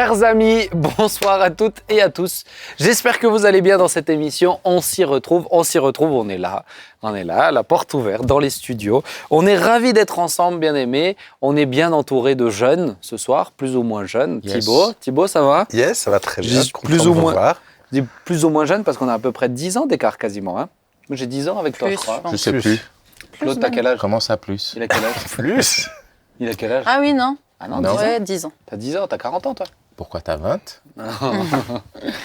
Chers amis, bonsoir à toutes et à tous. J'espère que vous allez bien dans cette émission. On s'y retrouve, on est là, la porte ouverte dans les studios. On est ravis d'être ensemble, bien aimés. On est bien entouré de jeunes ce soir, plus ou moins jeunes. Yes. Thibaut, ça va? Yes, ça va très bien. Plus ou moins. Je dis plus ou moins jeunes parce qu'on a à peu près 10 ans d'écart quasiment. Hein. J'ai 10 ans avec toi, je crois. Je sais plus. Claude, t'as quel âge? Comment ça, plus? Il a quel âge? Plus. Il a quel âge? Ah oui, non. Ah non, Non. 10 ans. Ouais, 10 ans. T'as 10 ans, t'as 40 ans, toi? Pourquoi t'as 20?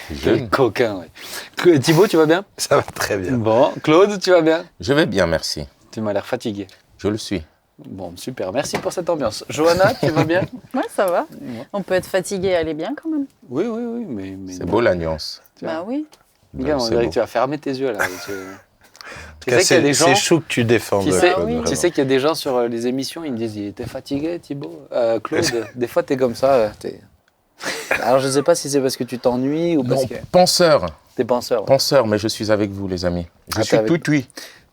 Quel Jeune. coquin, ouais. Thibaut, tu vas bien? Ça va très bien. Bon. Claude, tu vas bien? Je vais bien, merci. Tu m'as l'air fatigué. Je le suis. Bon, super. Merci pour cette ambiance. Johanna, tu vas bien? Ouais, ça va. Ouais. On peut être fatigué et aller bien quand même. Oui, mais C'est beau la nuance. Tu vois. Bah oui. Regarde, on C'est dirait beau. que tu vas fermer tes yeux là. Tu sais qu'il y a C'est des gens. c'est chou que tu défends. Tu Claude, sais, vraiment. tu sais qu'il y a des gens sur les émissions, ils me disent, il était fatigué, Thibaut. Claude, des fois, t'es comme ça. Alors, je sais pas si c'est parce que tu t'ennuies ou parce Non, que penseur. t'es penseur. Ouais. Penseur, mais je suis avec vous, les amis. Je Ah, suis t'es avec- tout oui.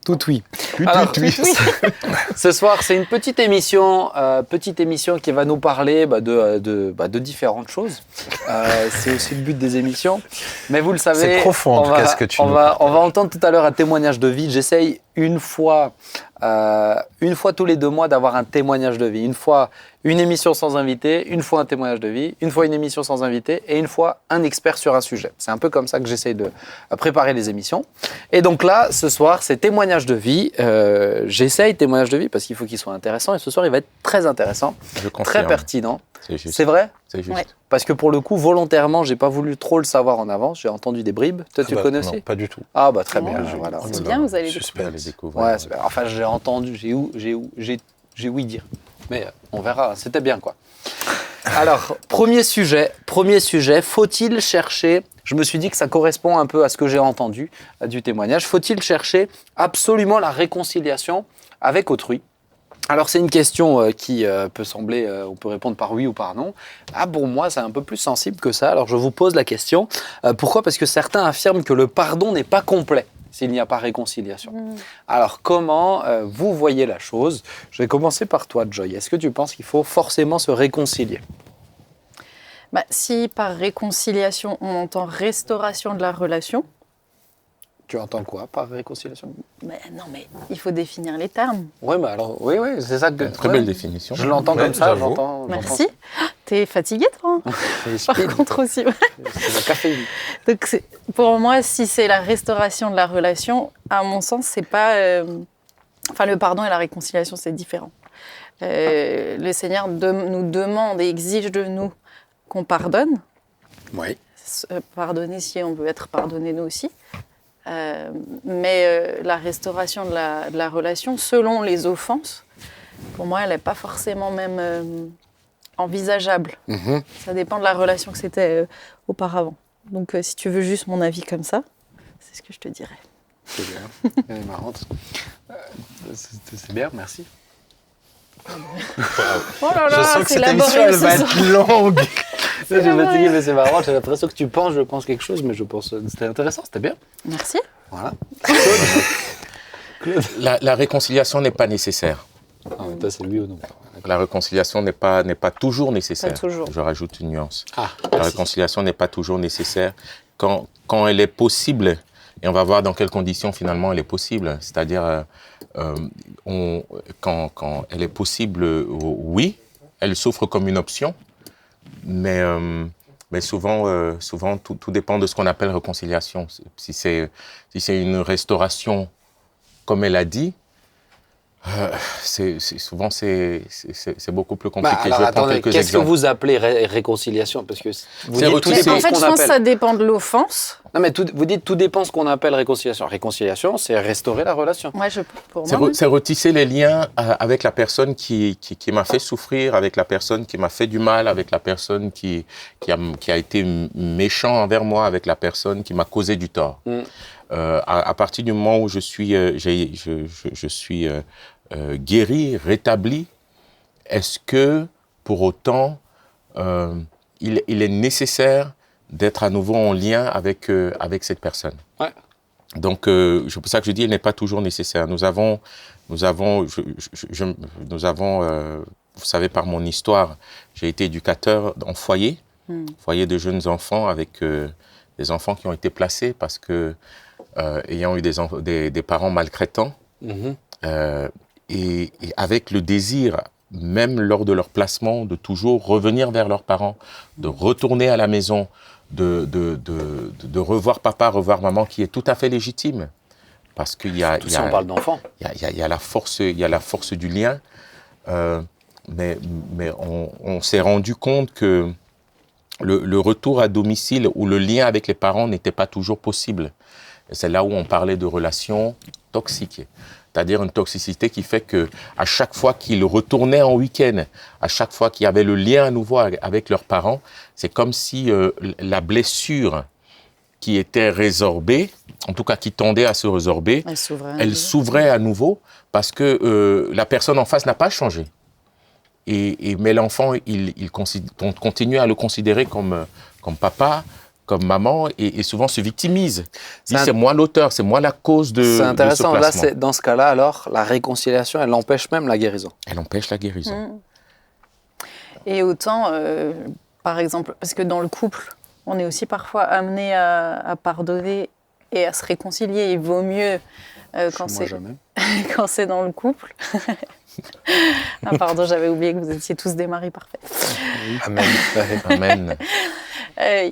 Tout oui. Tout Alors, oui. Ce soir, c'est une petite émission qui va nous parler de différentes choses. C'est aussi le but des émissions. Mais vous le savez, C'est profond, en tout cas, ce que tu on nous va entendre tout à l'heure un témoignage de vie. J'essaye une fois tous les 2 mois d'avoir un témoignage de vie. Une fois une émission sans invité, une fois un témoignage de vie, une fois une émission sans invité et une fois un expert sur un sujet. C'est un peu comme ça que j'essaye de préparer les émissions. Et donc là, ce soir, c'est témoignage de vie. J'essaye témoignage de vie parce qu'il faut qu'il soit intéressant. Et ce soir, il va être très intéressant, Je confirme. très pertinent. C'est juste. C'est vrai? C'est juste. Ouais. Parce que pour le coup, volontairement, j'ai pas voulu trop le savoir en avance. J'ai entendu des bribes. Toi, tu Ah bah, connaissais? Non, pas du tout. Ah bah très bien. Oh, Voilà. c'est bien, vous allez Je vais les découvrir. Ouais, c'est bien. Enfin, j'ai entendu, j'ai ouï dire. Mais on verra, c'était bien quoi. Alors, premier sujet, faut-il chercher, je me suis dit que ça correspond un peu à ce que j'ai entendu du témoignage, faut-il chercher absolument la réconciliation avec autrui? Alors c'est une question qui peut sembler, on peut répondre par oui ou par non. Ah, pour moi, c'est un peu plus sensible que ça. Alors je vous pose la question. Pourquoi? Parce que certains affirment que le pardon n'est pas complet s'il n'y a pas réconciliation. Alors comment vous voyez la chose? Je vais commencer par toi, Joy. Est-ce que tu penses qu'il faut forcément se réconcilier? Bah, si par réconciliation, on entend restauration de la relation, Tu entends quoi par réconciliation? non, mais il faut définir les termes. Oui, mais alors, oui, c'est ça que... Très ouais. belle définition. Je l'entends Ouais, comme ça, j'avoue. j'entends... Merci. T'es fatigué, toi hein C'est Par speed, contre aussi. Ouais. c'est la caféine. Donc, pour moi, si c'est la restauration de la relation, à mon sens, c'est pas... Enfin, le pardon et la réconciliation, c'est différent. Le Seigneur nous demande et exige de nous qu'on pardonne. Oui. Pardonner si on veut être pardonné nous aussi. Mais la restauration de la relation, selon les offenses, pour moi, elle n'est pas forcément même envisageable. Mhm. Ça dépend de la relation que c'était auparavant. Donc, si tu veux juste mon avis comme ça, c'est ce que je te dirais. C'est bien. Elle est marrante. C'est bien, merci. Oh là Je sens que c'est cette émission, laborieux elle va ce être soir. longue. J'ai fatigué, mais c'est marrant. J'ai l'impression que tu penses, je pense quelque chose, mais je pense... C'était intéressant, c'était bien. Merci. Voilà. La réconciliation n'est pas nécessaire. En même temps, c'est oui ou non. La réconciliation n'est pas toujours nécessaire. Pas toujours. Je rajoute une nuance. Ah, La merci. réconciliation n'est pas toujours nécessaire. Quand elle est possible, et on va voir dans quelles conditions finalement elle est possible, c'est-à-dire quand elle est possible, oui, elle s'offre comme une option, mais souvent tout dépend de ce qu'on appelle réconciliation. Si c'est une restauration, comme elle a dit, souvent c'est beaucoup plus compliqué. Alors, Je vais prendre attendez, quelques qu'est-ce que exemples. vous appelez réconciliation? Parce que vous C'est dites tout retisser. dépend En ce fait, qu'on je pense que appelle. ça dépend de l'offense. Non, mais vous dites tout dépend ce qu'on appelle réconciliation. Réconciliation, c'est restaurer la relation. Moi, pour moi, oui. C'est retisser les liens avec la personne qui m'a fait souffrir, avec la personne qui m'a fait du mal, avec la personne qui a été méchant envers moi, avec la personne qui m'a causé du tort. À partir du moment où je suis guéri, rétabli, est-ce que pour autant il est nécessaire d'être à nouveau en lien avec cette personne? Ouais. Donc, c'est pour ça que je dis qu'il n'est pas toujours nécessaire. Nous avons, vous savez, par mon histoire, j'ai été éducateur en foyer. foyer de jeunes enfants avec des enfants qui ont été placés parce que ayant eu des parents maltraitants et avec le désir, même lors de leur placement, de toujours revenir vers leurs parents, de retourner à la maison, de revoir papa, revoir maman, qui est tout à fait légitime. Parce qu'il y a, Tout ça, on parle d'enfants. il y a la force du lien, mais on s'est rendu compte que le retour à domicile ou le lien avec les parents n'était pas toujours possible. Et c'est là où on parlait de relations toxiques. C'est-à-dire une toxicité qui fait que à chaque fois qu'ils retournaient en week-end, à chaque fois qu'il y avait le lien à nouveau avec leurs parents, c'est comme si la blessure qui était résorbée, en tout cas qui tendait à se résorber, elle s'ouvrait à nouveau parce que la personne en face n'a pas changé. Mais l'enfant, il continue à le considérer comme papa, comme maman, et souvent se victimise. C'est moi l'auteur, c'est moi la cause de ce placement. C'est intéressant. Là, dans ce cas-là, alors, la réconciliation, elle empêche même la guérison. Elle empêche la guérison. Et autant, par exemple, parce que dans le couple, on est aussi parfois amené à pardonner et à se réconcilier. Il vaut mieux quand c'est dans le couple. Ah pardon, j'avais oublié que vous étiez tous des maris parfaits. Amen. Amen.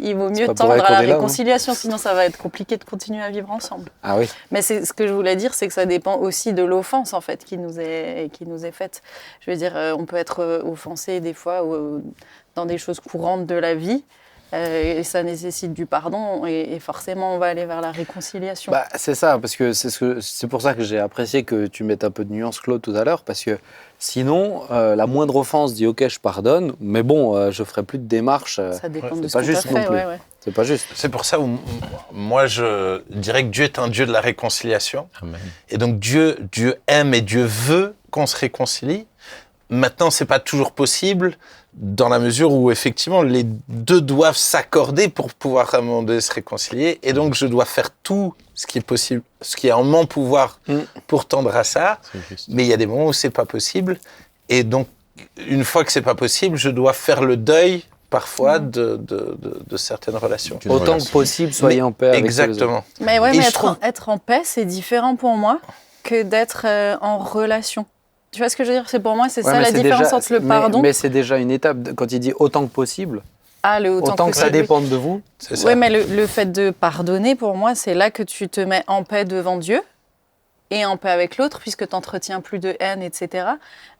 Il vaut mieux tendre à la réconciliation, sinon ça va être compliqué de continuer à vivre ensemble. Ah oui. Mais ce que je voulais dire, c'est que ça dépend aussi de l'offense en fait qui nous est faite. Je veux dire, on peut être offensé des fois dans des choses courantes de la vie. Et ça nécessite du pardon et forcément on va aller vers la réconciliation. Bah, c'est ça, parce que c'est pour ça que j'ai apprécié que tu mettes un peu de nuance, Claude, tout à l'heure, parce que sinon, la moindre offense dit ok, je pardonne, mais bon, je ferai plus de démarche. Ça dépend de ce pas que juste tu as fait. non plus. Ouais. C'est pas juste. C'est pour ça où moi je dirais que Dieu est un Dieu de la réconciliation. Amen. Et donc Dieu aime et Dieu veut qu'on se réconcilie. Maintenant, c'est pas toujours possible dans la mesure où effectivement les deux doivent s'accorder pour pouvoir à un moment donné se réconcilier. Et donc je dois faire tout ce qui est possible, ce qui est en mon pouvoir pour tendre à ça. Mais il y a des moments où c'est pas possible. Et donc une fois que c'est pas possible, je dois faire le deuil parfois de certaines relations. Autant que possible, soyez en paix avec exactement. Mais ouais, mais être en paix, c'est différent pour moi que d'être en relation. Tu vois ce que je veux dire? C'est pour moi, c'est ça la différence entre le pardon. Mais c'est déjà une étape. Quand il dit autant que possible, autant que ça dépende de vous. Oui, mais le fait de pardonner, pour moi, c'est là que tu te mets en paix devant Dieu et en paix avec l'autre, puisque tu n'entretiens plus de haine, etc.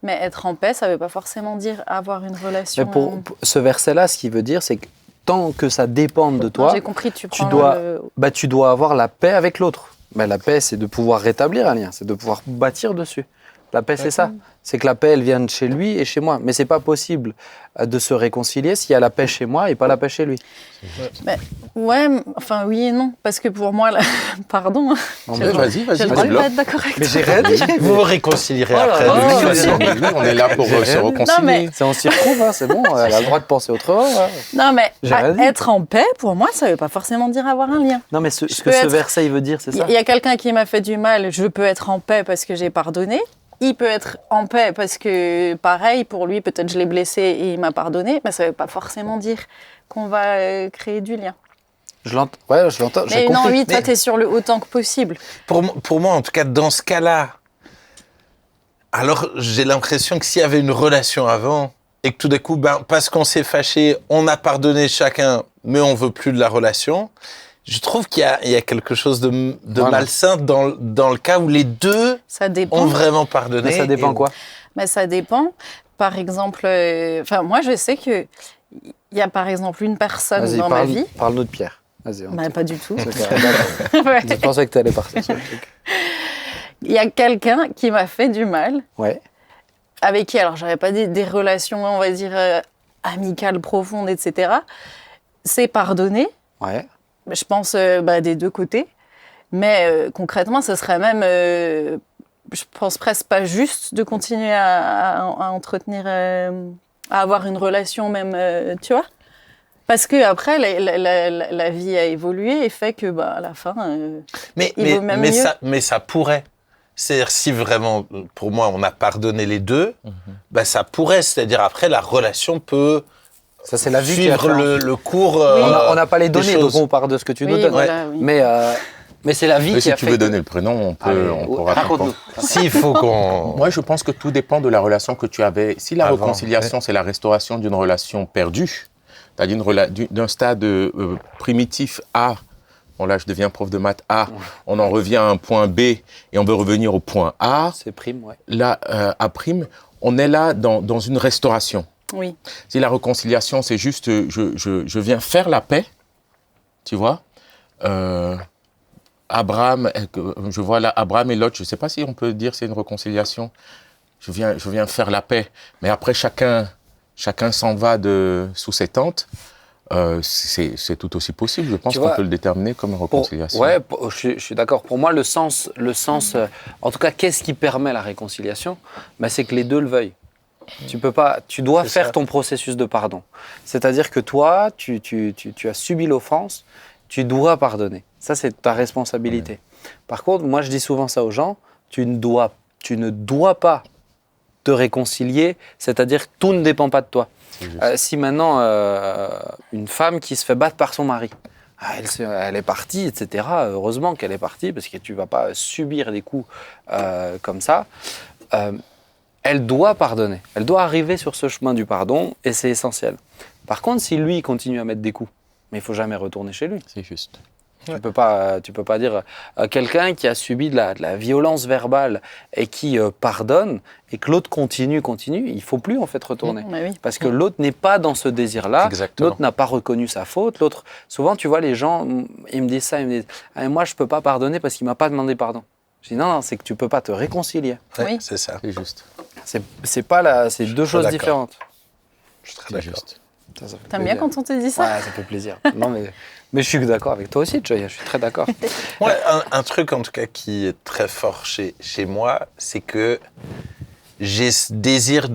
Mais être en paix, ça ne veut pas forcément dire avoir une relation. Mais pour ce verset-là, ce qu'il veut dire, c'est que tant que ça dépend de toi, j'ai compris, tu dois avoir la paix avec l'autre. Mais la paix, c'est de pouvoir rétablir un lien, c'est de pouvoir bâtir dessus. La paix, c'est ça. C'est que la paix, elle vient de chez lui et chez moi. Mais c'est pas possible de se réconcilier s'il y a la paix chez moi et pas la paix chez lui. Mais, enfin oui et non. Parce que pour moi, pardon. Vas-y, j'ai le droit de pas être d'accord avec toi. Mais j'ai rien dit. Vous vous réconcilierez après. On est là pour se réconcilier. On s'y retrouve, c'est bon. Elle a le droit de penser autrement. Non, mais être en paix, pour moi, ça veut pas forcément dire avoir un lien. Non, mais ce que ce verset, il veut dire, c'est ça. Il y a quelqu'un qui m'a fait du mal, je peux être en paix parce que j'ai pardonné. Il peut être en paix parce que, pareil, pour lui, peut-être je l'ai blessé et il m'a pardonné, mais ça ne veut pas forcément dire qu'on va créer du lien. Je l'entends. Ouais, je l'entends. Mais non, oui, toi, tu es sur le autant que possible. Pour moi, en tout cas, dans ce cas-là, alors j'ai l'impression que s'il y avait une relation avant et que tout d'un coup, parce qu'on s'est fâché, on a pardonné chacun, mais on ne veut plus de la relation. Je trouve qu'il y a quelque chose de malsain dans le cas où les deux ont vraiment pardonné. Mais ça dépend quoi? Mais ça dépend. Par exemple, moi je sais qu'il y a par exemple une personne dans ma vie... Parle-nous de Pierre. Vas-y. Pas du tout. Je pensais que tu allais partir sur le truc. Il y a quelqu'un qui m'a fait du mal. Ouais. Avec qui, alors j'avais pas des relations, on va dire, amicales, profondes, etc. C'est pardonné. Ouais. Je pense des deux côtés. Mais concrètement, ce serait même, je pense presque pas juste de continuer à entretenir, à avoir une relation même, tu vois. Parce que après, la vie a évolué et fait que, à la fin, il vaut même mieux. Mais ça pourrait. C'est-à-dire, si vraiment, pour moi, on a pardonné les deux, ça pourrait. C'est-à-dire, après, la relation peut Ça, c'est la vie qui a suivre fait, le cours. On n'a pas les données, donc choses. on part de ce que tu nous donnes. voilà, oui. Mais c'est la vie Mais qui a si tu fait veux que- donner le prénom, on pourra raconte-nous. S'il faut qu'on... Moi, je pense que tout dépend de la relation que tu avais. Si la Avant, réconciliation, c'est la restauration d'une relation perdue, c'est-à-dire d'un stade primitif A, bon là je deviens prof de maths A, on en revient à un point B et on veut revenir au point A, C'est prime, ouais. là, à prime, on est là dans une restauration. Oui. Si la réconciliation, c'est juste, je viens faire la paix, tu vois, je vois là Abraham et Lot, je ne sais pas si on peut dire c'est une réconciliation. Je viens faire la paix, mais après chacun s'en va sous ses tentes. C'est tout aussi possible. Je pense Tu qu'on vois, peut le déterminer comme une réconciliation. Je suis d'accord. Pour moi, le sens, en tout cas, qu'est-ce qui permet la réconciliation? C'est que les deux le veuillent. Tu dois faire ton processus de pardon. C'est-à-dire que toi, tu as subi l'offense, tu dois pardonner. Ça, c'est ta responsabilité. Par contre, moi, je dis souvent ça aux gens, tu ne dois pas te réconcilier, c'est-à-dire que tout ne dépend pas de toi. Si maintenant, une femme qui se fait battre par son mari, elle est partie, etc., heureusement qu'elle est partie, parce que tu ne vas pas subir des coups comme ça, elle doit pardonner. Elle doit arriver sur ce chemin du pardon, et c'est essentiel. Par contre, si lui, il continue à mettre des coups, mais il ne faut jamais retourner chez lui. C'est juste. Tu peux pas dire quelqu'un qui a subi de la violence verbale et qui pardonne et que l'autre continue, il faut plus en fait retourner. Oui. Parce que l'autre n'est pas dans ce désir-là, Exactement. l'autre n'a pas reconnu sa faute, l'autre... Souvent, tu vois, les gens, ils me disent ça, ils me disent « Ah, moi, je peux pas pardonner parce qu'il m'a pas demandé pardon. » Je dis « Non, c'est que tu peux pas te réconcilier. Ouais, Oui. c'est ça. C'est juste. C'est deux choses d'accord. différentes. Je suis très C'est d'accord. juste. Ça fait T'aimes bien plaisir. quand on te dit ça? Ouais, ça fait plaisir. Non, mais je suis d'accord avec toi aussi, Joya, je suis très d'accord. Moi, un truc en tout cas qui est très fort chez moi, c'est que j'ai ce désir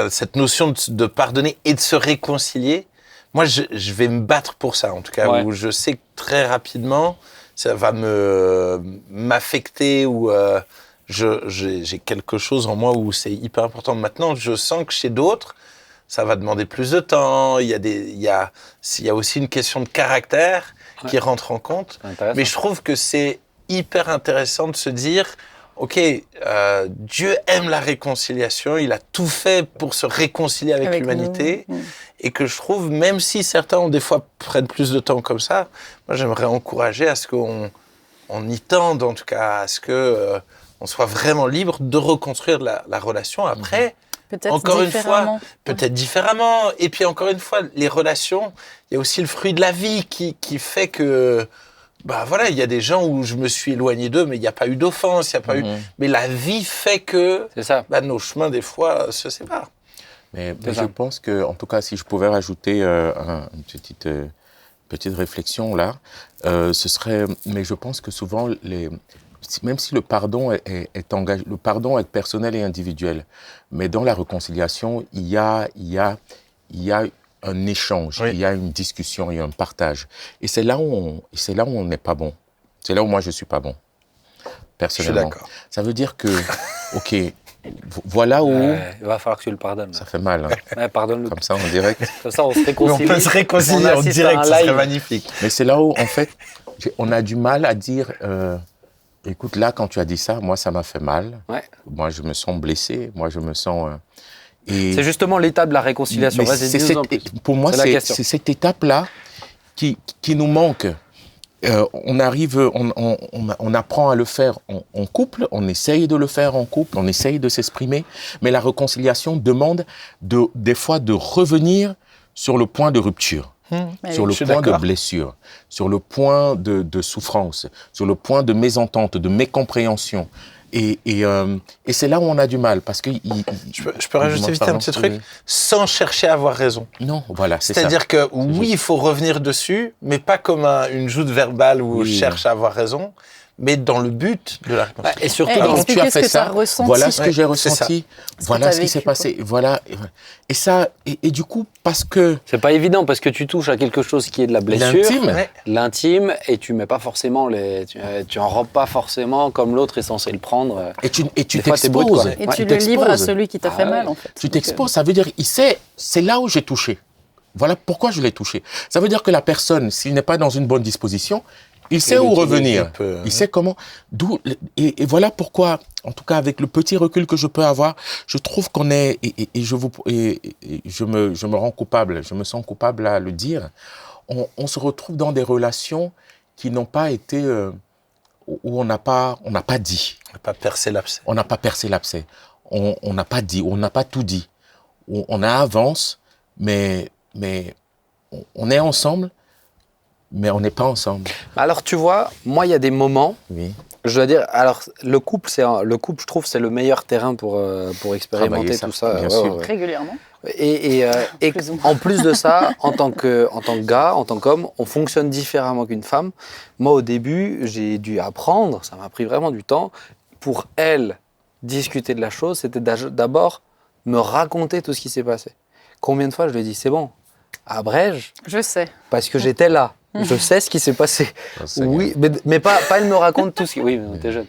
cette notion de pardonner et de se réconcilier. Moi, je vais me battre pour ça, en tout cas, Ouais. où je sais que très rapidement, ça va m'affecter ou j'ai quelque chose en moi où c'est hyper important. Maintenant, je sens que chez d'autres, ça va demander plus de temps. Il y a aussi une question de caractère qui rentre en compte. C'est intéressant. Mais je trouve que c'est hyper intéressant de se dire, OK, Dieu aime la réconciliation, il a tout fait pour se réconcilier avec l'humanité. nous. Et que je trouve, même si certains ont des fois prennent plus de temps comme ça, moi j'aimerais encourager à ce qu'on y tende, en tout cas, à ce que on soit vraiment libre de reconstruire la relation. Après, Peut-être encore une fois, différemment. peut-être différemment. Et puis encore une fois, les relations, il y a aussi le fruit de la vie qui fait que, il y a des gens où je me suis éloigné d'eux, mais il n'y a pas eu d'offense, il n'y a pas eu. Mais la vie fait que C'est ça. nos chemins des fois se séparent. Mais C'est je ça. pense que, en tout cas, si je pouvais rajouter une petite réflexion là, ce serait. Mais je pense que souvent, même si le pardon est engagé, le pardon est personnel et individuel, mais dans la réconciliation, il y a un échange, il y a une discussion, il y a un partage. Et c'est là où on n'est pas bon. C'est là où moi je suis pas bon, personnellement. Je suis d'accord. Ça veut dire que, ok, voilà où Il va falloir que tu le pardonnes. ça fait mal. Hein. Ouais, pardonne-le. Comme ça, en direct. Comme ça, on se Mais on réconcilie. peut se réconcilier en assiste direct, à un ça serait live. magnifique. Mais c'est là où, en fait, on a du mal à dire, écoute, là, quand tu as dit ça, moi, ça m'a fait mal. Ouais. Moi, je me sens blessé. Moi, je me sens... et C'est justement l'état de la réconciliation. mais Vas-y, c'est dis-nous en plus. pour moi, C'est la question. c'est cette étape-là qui nous manque. On apprend à le faire en couple, on essaye de le faire en couple, on essaye de s'exprimer, mais la réconciliation demande des fois de revenir sur le point de rupture, sur le je suis point de d'accord. blessure, sur le point de souffrance, sur le point de mésentente, de mécompréhension. Et c'est là où on a du mal, parce que... Je peux rajouter vite un petit truc, sans chercher à avoir raison. Non, voilà, c'est ça. C'est-à-dire que oui, il faut revenir dessus, mais pas comme une joute verbale où Oui. je cherche à avoir raison, mais dans le but de la réconciliation. Et surtout, Eh, dans expliquez tu as ce fait que ça, t'as ressenti. voilà ce que j'ai Ouais, c'est ça. ressenti, Ce que voilà t'as ce qui s'est vécu, passé, voilà. Et ça, et du coup, parce que c'est pas évident parce que tu touches à quelque chose qui est de la blessure, l'intime, Ouais. l'intime, et tu mets pas forcément tu enrobes pas forcément comme l'autre est censé le prendre. et tu Des fois, t'es brut, t'exposes. quoi. Et Ouais, tu tu le livres à t'exposes. celui qui t'a Ah fait ouais. mal, en fait. Tu Donc, t'exposes, ça veut dire, il sait, c'est là où j'ai touché. Voilà pourquoi je l'ai touché. Ça veut dire que la personne, s'il n'est pas dans une bonne disposition, il sait où revenir. Il sait comment. Et voilà pourquoi, en tout cas avec le petit recul que je peux avoir, je trouve qu'on est, et je me rends coupable, je me sens coupable à le dire, on se retrouve dans des relations qui n'ont pas été, où on n'a pas dit. On n'a pas percé l'abcès. On n'a pas percé l'abcès. On n'a pas dit, on n'a pas tout dit. On avance, mais on est ensemble, mais on n'est pas ensemble. Alors tu vois, moi il y a des moments, Oui. je dois dire, alors le couple, je trouve, c'est le meilleur terrain pour expérimenter Travailler ça, tout ça. bien sûr. régulièrement. Et Plus ou moins. en plus de ça, en tant que gars, en tant qu'homme, on fonctionne différemment qu'une femme. Moi, au début, j'ai dû apprendre, ça m'a pris vraiment du temps. Pour elle, discuter de la chose, c'était d'abord me raconter tout ce qui s'est passé. Combien de fois je lui ai dit, c'est bon, abrège, Je sais. parce que j'étais là. Je sais ce qui s'est passé. Oui, mais pas elle me raconte tout ce qui... Oui, mais t'es jeune.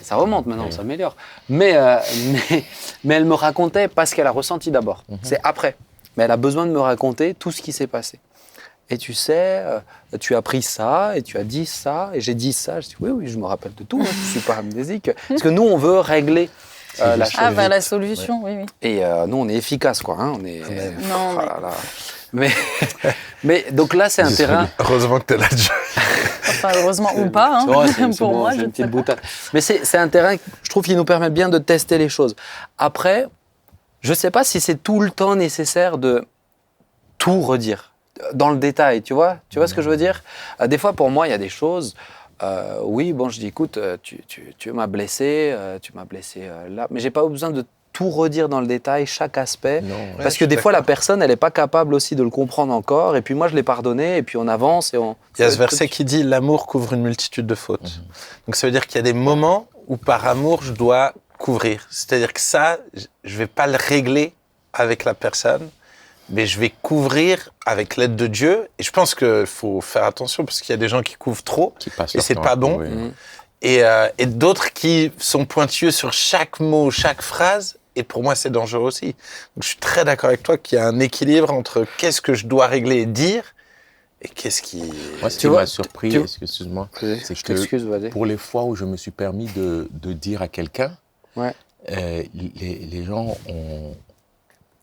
Ça remonte maintenant, ça s'améliore. Mais elle me racontait parce qu'elle a ressenti d'abord. C'est après. Mais elle a besoin de me raconter tout ce qui s'est passé. Et tu sais, tu as pris ça, et tu as dit ça, et j'ai dit ça. Je dis, oui, je me rappelle de tout, hein, je ne suis pas amnésique. Parce que nous, on veut régler la chose. Ah, bah la solution, oui. Et nous, on est efficace, quoi. Hein, on est... Non, là là. Mais donc là, c'est un terrain... Heureusement que tu es là, Joy. Enfin, heureusement ou pas, hein. Ouais, c'est pour bon, moi, c'est je une ne sais petite pas. boutade. Mais c'est un terrain, je trouve, qui nous permet bien de tester les choses. Après, je ne sais pas si c'est tout le temps nécessaire de tout redire dans le détail, tu vois ce que je veux dire? Des fois, pour moi, il y a des choses... oui, bon, je dis, écoute, tu m'as blessé, là, mais j'ai pas besoin de tout redire dans le détail, chaque aspect, Non. parce que des fois, la personne, elle n'est pas capable aussi de le comprendre encore, et puis moi, je l'ai pardonné, et puis on avance, et on... Il y a ce verset qui dit « L'amour couvre une multitude de fautes ». Donc ça veut dire qu'il y a des moments où par amour, je dois couvrir. C'est-à-dire que ça, je vais pas le régler avec la personne, mais je vais couvrir avec l'aide de Dieu. Et je pense qu'il faut faire attention parce qu'il y a des gens qui couvrent trop Qui passe et leur c'est temps pas à bon. couvrir. Et d'autres qui sont pointilleux sur chaque mot, chaque phrase. Et pour moi, c'est dangereux aussi. Donc, je suis très d'accord avec toi qu'il y a un équilibre entre qu'est-ce que je dois régler et dire et qu'est-ce qui... Moi, ce Tu qui vois, m'a surpris, tu- excuse-moi, c'est Je que t'excuse, vas-y. pour les fois où je me suis permis de dire à quelqu'un, Ouais. les gens ont...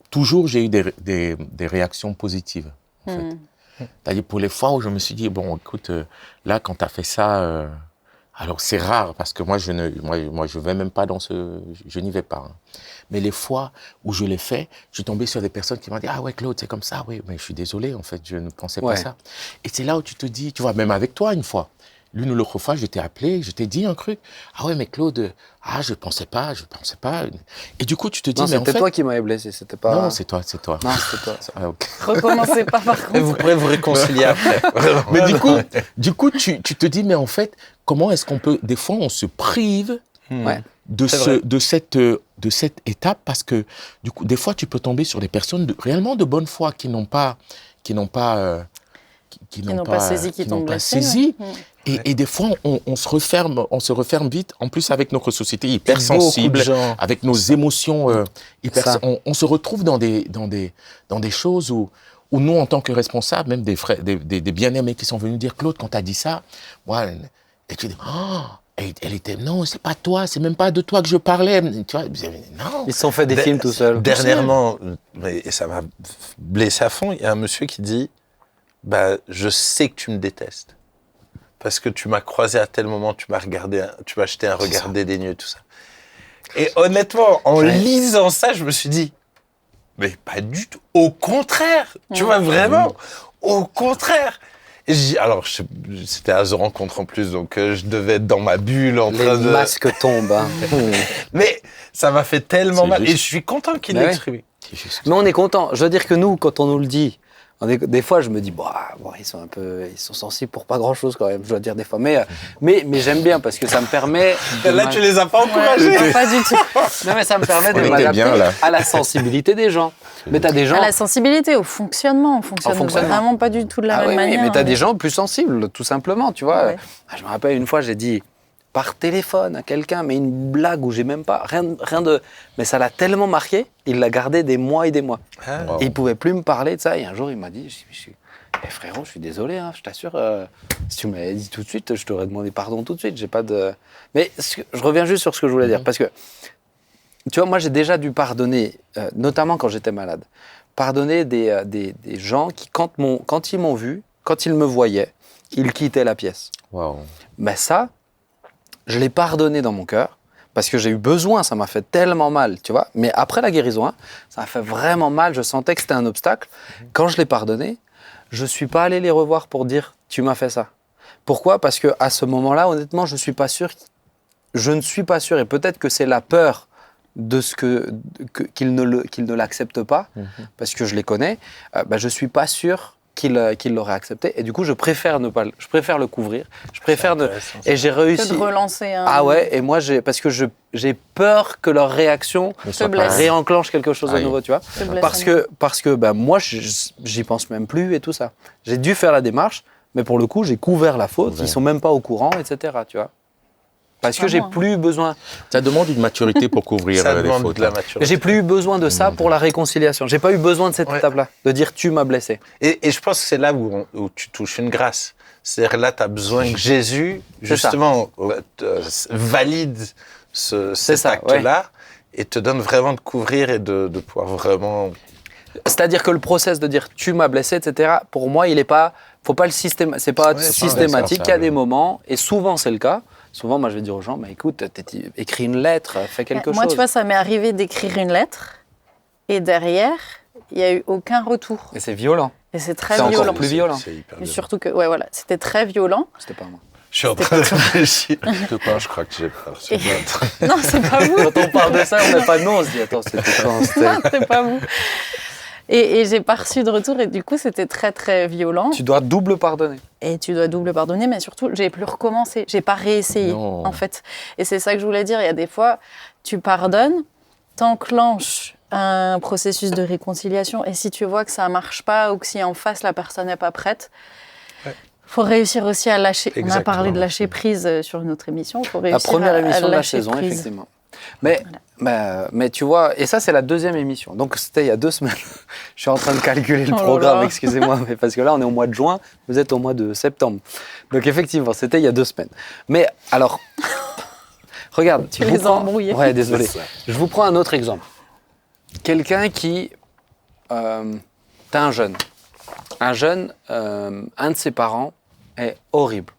Toujours, j'ai eu des réactions positives, en fait. C'est-à-dire, pour les fois où je me suis dit, bon, écoute, là, quand tu as fait ça... alors, c'est rare, parce que moi, je vais même pas dans ce... Je n'y vais pas. Hein. Mais les fois où je l'ai fait, je suis tombé sur des personnes qui m'ont dit « Ah ouais, Claude, c'est comme ça. Oui, mais je suis désolé, en fait, je ne pensais Ouais. pas ça. » Et c'est là où tu te dis, tu vois, même avec toi, une fois, l'une ou l'autre fois, je t'ai appelé, je t'ai dit un truc. « Ah ouais, mais Claude, je pensais pas. » Et du coup, tu te dis, Non, mais en c'était fait... toi qui m'avais blessé, c'était pas... Non, c'est toi. Non, c'était toi. Ah, ok. Recommencez pas par Et contre. vous pourrez vous réconcilier après. Vraiment. Mais du coup, tu te dis, mais en fait, comment est-ce qu'on peut... Des fois, on se prive Ouais. de cette étape parce que, du coup, des fois, tu peux tomber sur des personnes réellement de bonne foi qui n'ont pas saisi qu'ils t'ont blessé, saisi. ouais. Et des fois, on se referme vite. En plus, avec notre société Beaucoup hypersensible, de gens. avec nos émotions Ça. on se retrouve dans des choses où nous, en tant que responsables, même des frères, des bien-aimés qui sont venus dire, Claude, quand tu as dit ça, moi, et tu dis, oh, elle était, non, c'est pas toi, c'est même pas de toi que je parlais. Tu vois, non. Ils se sont fait des films tout seuls. Dernièrement, et ça m'a blessé à fond, il y a un monsieur qui dit bah, je sais que tu me détestes. Parce que tu m'as croisé à tel moment, tu m'as jeté un regard dédaigneux, tout ça. Et honnêtement, en lisant ça, je me suis dit mais pas du tout. Au contraire, tu vois, vraiment, au contraire. Et alors, c'était à The Rencontre en plus, donc je devais être dans ma bulle en train Les de... masques tombent. Hein. Mais ça m'a fait tellement C'est mal. juste. Et je suis content qu'il Mais l'ait ouais. exprimé. C'est juste. Mais on est content. Je veux dire que nous, quand on nous le dit, Des fois, je me dis, ils sont sensibles pour pas grand-chose quand même, je dois dire des fois. Mais j'aime bien parce que ça me permet... Là, tu les as pas encouragés. Ouais, pas du tout. Non, mais ça me permet de On était m'adapter bien, là. à la sensibilité des gens. Mais t'as des gens... À la sensibilité, au fonctionnement. On fonctionne vraiment pas du tout de la même oui, manière. mais t'as des gens plus sensibles, tout simplement, tu vois. Ouais. Je me rappelle une fois, j'ai dit par téléphone à quelqu'un, mais une blague où j'ai même pas... Rien de... Mais ça l'a tellement marqué, il l'a gardé des mois et des mois. Ah. Et il pouvait plus me parler de ça. Et un jour, il m'a dit, frérot, je suis désolé, hein, je t'assure, si tu m'avais dit tout de suite, je t'aurais demandé pardon tout de suite. J'ai pas de... Mais je reviens juste sur ce que je voulais dire, parce que, tu vois, moi, j'ai déjà dû pardonner, notamment quand j'étais malade, pardonner des gens qui, quand ils m'ont vu, quand ils me voyaient, ils quittaient la pièce. Wow. Ben ça, je l'ai pardonné dans mon cœur, parce que j'ai eu besoin, ça m'a fait tellement mal, tu vois. Mais après la guérison, hein, ça m'a fait vraiment mal, je sentais que c'était un obstacle. Quand je l'ai pardonné, je ne suis pas allé les revoir pour dire « tu m'as fait ça ». Pourquoi ? Parce qu'à ce moment-là, honnêtement, je ne suis pas sûr, et peut-être que c'est la peur de ce qu'ils ne l'acceptent pas, parce que je les connais, je ne suis pas sûr qu'il l'aurait accepté. Et du coup, je préfère le couvrir. Et j'ai réussi. Que de relancer un... Ah ouais, et moi, parce que j'ai peur que leur réaction te blesse. réenclenche quelque chose de nouveau, tu vois. Te blesse. Parce que moi, j'y pense même plus et tout ça. J'ai dû faire la démarche, mais pour le coup, j'ai couvert la faute. Ils sont même pas au courant, etc. Tu vois. Parce que j'ai plus besoin. Ça demande une maturité pour couvrir Ça les demande fautes. de la maturité. J'ai plus eu besoin de ça pour la réconciliation. J'ai pas eu besoin de cette étape-là, de dire tu m'as blessé. Et je pense que c'est là où tu touches une grâce. C'est-à-dire là, tu as besoin que Jésus, justement, valide cet acte-là et te donne vraiment de couvrir et de pouvoir vraiment... C'est-à-dire que le process de dire tu m'as blessé, etc., pour moi, il est pas... Faut pas le système, c'est pas systématique. Il y a des moments, et souvent c'est le cas. Souvent, moi, je vais dire aux gens, écoute, écris une lettre, fais quelque chose. Moi, tu vois, ça m'est arrivé d'écrire une lettre, et derrière, il n'y a eu aucun retour. Et c'est violent. Et c'est très C'est violent. encore plus violent. C'est hyper Et violent. surtout que, c'était très violent. C'était pas moi. Je suis en train de réfléchir. Je crois que j'ai peur. Non, c'est pas vous. Quand on parle de ça, on n'a pas de nom, on se dit, attends, c'était quand Non, c'est pas vous. Et j'ai pas reçu de retour, et du coup, c'était très, très violent. Tu dois double pardonner. Et tu dois double pardonner, mais surtout, j'ai plus recommencé. J'ai pas réessayé, en fait. Et c'est ça que je voulais dire. Il y a des fois, tu pardonnes, t'enclenches un processus de réconciliation, et si tu vois que ça marche pas, ou que si en face, la personne n'est pas prête, faut réussir aussi à lâcher. Exactement. On a parlé de lâcher prise sur une autre émission. Faut réussir La première émission à de la lâcher saison, prise. effectivement. Mais tu vois, et ça, c'est la deuxième émission. Donc, c'était il y a 2 semaines. Je suis en train de calculer le Oh là programme, là. excusez-moi, mais parce que là, on est au mois de juin, vous êtes au mois de septembre. Donc, effectivement, c'était il y a 2 semaines. Mais alors, regarde. Tu les as embrouillés. Ouais, désolé. Je vous prends un autre exemple. Quelqu'un qui... t'as un jeune. Un jeune, un de ses parents est horrible.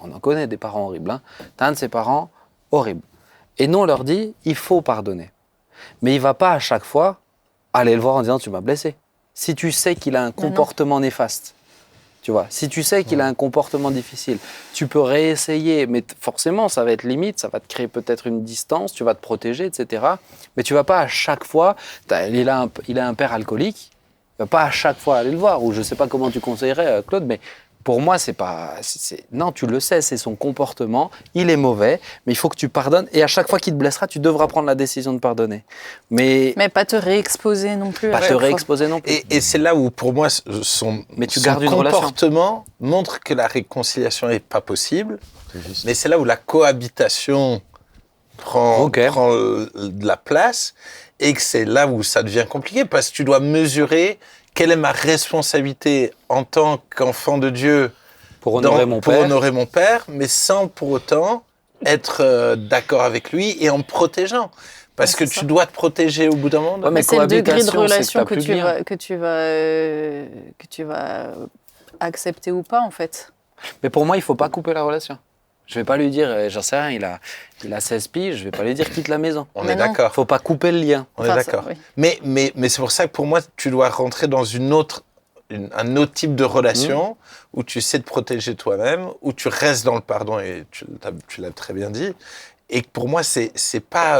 On en connaît des parents horribles. Hein. T'as un de ses parents horrible. Et nous, on leur dit, il faut pardonner. Mais il ne va pas à chaque fois aller le voir en disant, tu m'as blessé. Si tu sais qu'il a un comportement néfaste, tu vois, si tu sais qu'il a un comportement difficile, tu peux réessayer, mais forcément, ça va être limite, ça va te créer peut-être une distance, tu vas te protéger, etc. Mais tu ne vas pas à chaque fois, il a un père alcoolique, tu ne vas pas à chaque fois aller le voir, ou je ne sais pas comment tu conseillerais, Claude, mais pour moi, c'est pas... Non, tu le sais, c'est son comportement, il est mauvais, mais il faut que tu pardonnes, et à chaque fois qu'il te blessera, tu devras prendre la décision de pardonner. Mais pas te réexposer non plus. pas te réexposer non plus. Et c'est là où, pour moi, son gardes une relation. comportement montre que la réconciliation n'est pas possible. Mais c'est là où la cohabitation prend de la place et que c'est là où ça devient compliqué parce que tu dois mesurer quelle est ma responsabilité en tant qu'enfant de Dieu pour honorer mon père, mais sans pour autant être d'accord avec lui et en me protégeant. Parce que tu dois te protéger au bout d'un moment. Ouais, mais c'est le degré de cohabitation, relation c'est que tu vas accepter ou pas, en fait. Mais pour moi, il ne faut pas couper la relation. Je ne vais pas lui dire, j'en sais rien, il a 16 piges, je ne vais pas lui dire quitte la maison. On Mais est non. Il ne d'accord. faut pas couper le lien. On est d'accord. oui. Mais c'est pour ça que pour moi, tu dois rentrer dans un autre type de relation où tu sais te protéger toi-même, où tu restes dans le pardon, et tu l'as très bien dit. Et pour moi, c'est pas...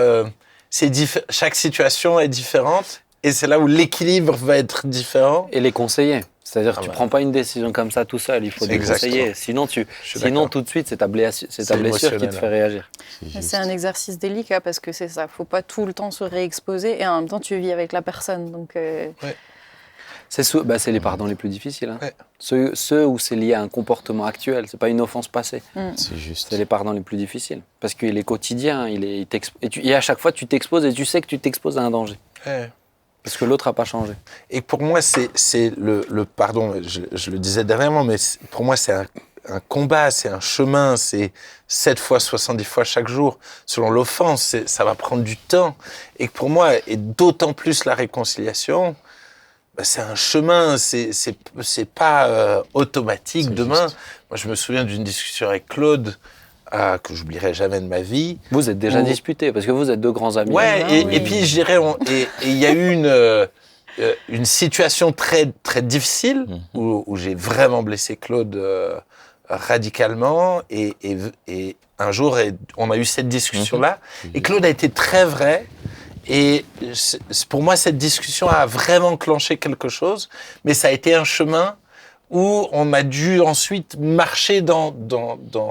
chaque situation est différente, et c'est là où l'équilibre va être différent. Et les conseiller. C'est-à-dire que Ah tu bah. prends pas une décision comme ça tout seul, il faut des Exactement. conseillers. Sinon, Je suis sinon d'accord. tout de suite, c'est ta blessure qui te émotionnel, fait réagir. Mais c'est un exercice délicat parce que c'est ça. Faut pas tout le temps se réexposer et en même temps, tu vis avec la personne. Donc, C'est les pardons les plus difficiles. Hein. Ouais. Ceux où c'est lié à un comportement actuel, c'est pas une offense passée. C'est juste. C'est les pardons les plus difficiles. Parce qu'il est quotidien, et à chaque fois, tu t'exposes et tu sais que tu t'exposes à un danger. Ouais. Parce que l'autre n'a pas changé. Et pour moi, c'est le pardon, je le disais dernièrement, mais pour moi, c'est un combat, c'est un chemin, c'est 7 fois, 70 fois chaque jour. Selon l'offense, ça va prendre du temps. Et pour moi, et d'autant plus la réconciliation, bah, c'est un chemin, c'est pas automatique C'est demain. juste. Moi, je me souviens d'une discussion avec Claude, que j'oublierai jamais de ma vie. Vous êtes déjà Ou- disputés, parce que vous êtes deux grands amis. Ouais, Ah et, oui. et puis je dirais, et il y a eu une situation très, très difficile où j'ai vraiment blessé Claude radicalement. Et un jour, on a eu cette discussion-là. Et Claude a été très vrai. Et pour moi, cette discussion a vraiment clenché quelque chose. Mais ça a été un chemin où on a dû ensuite marcher dans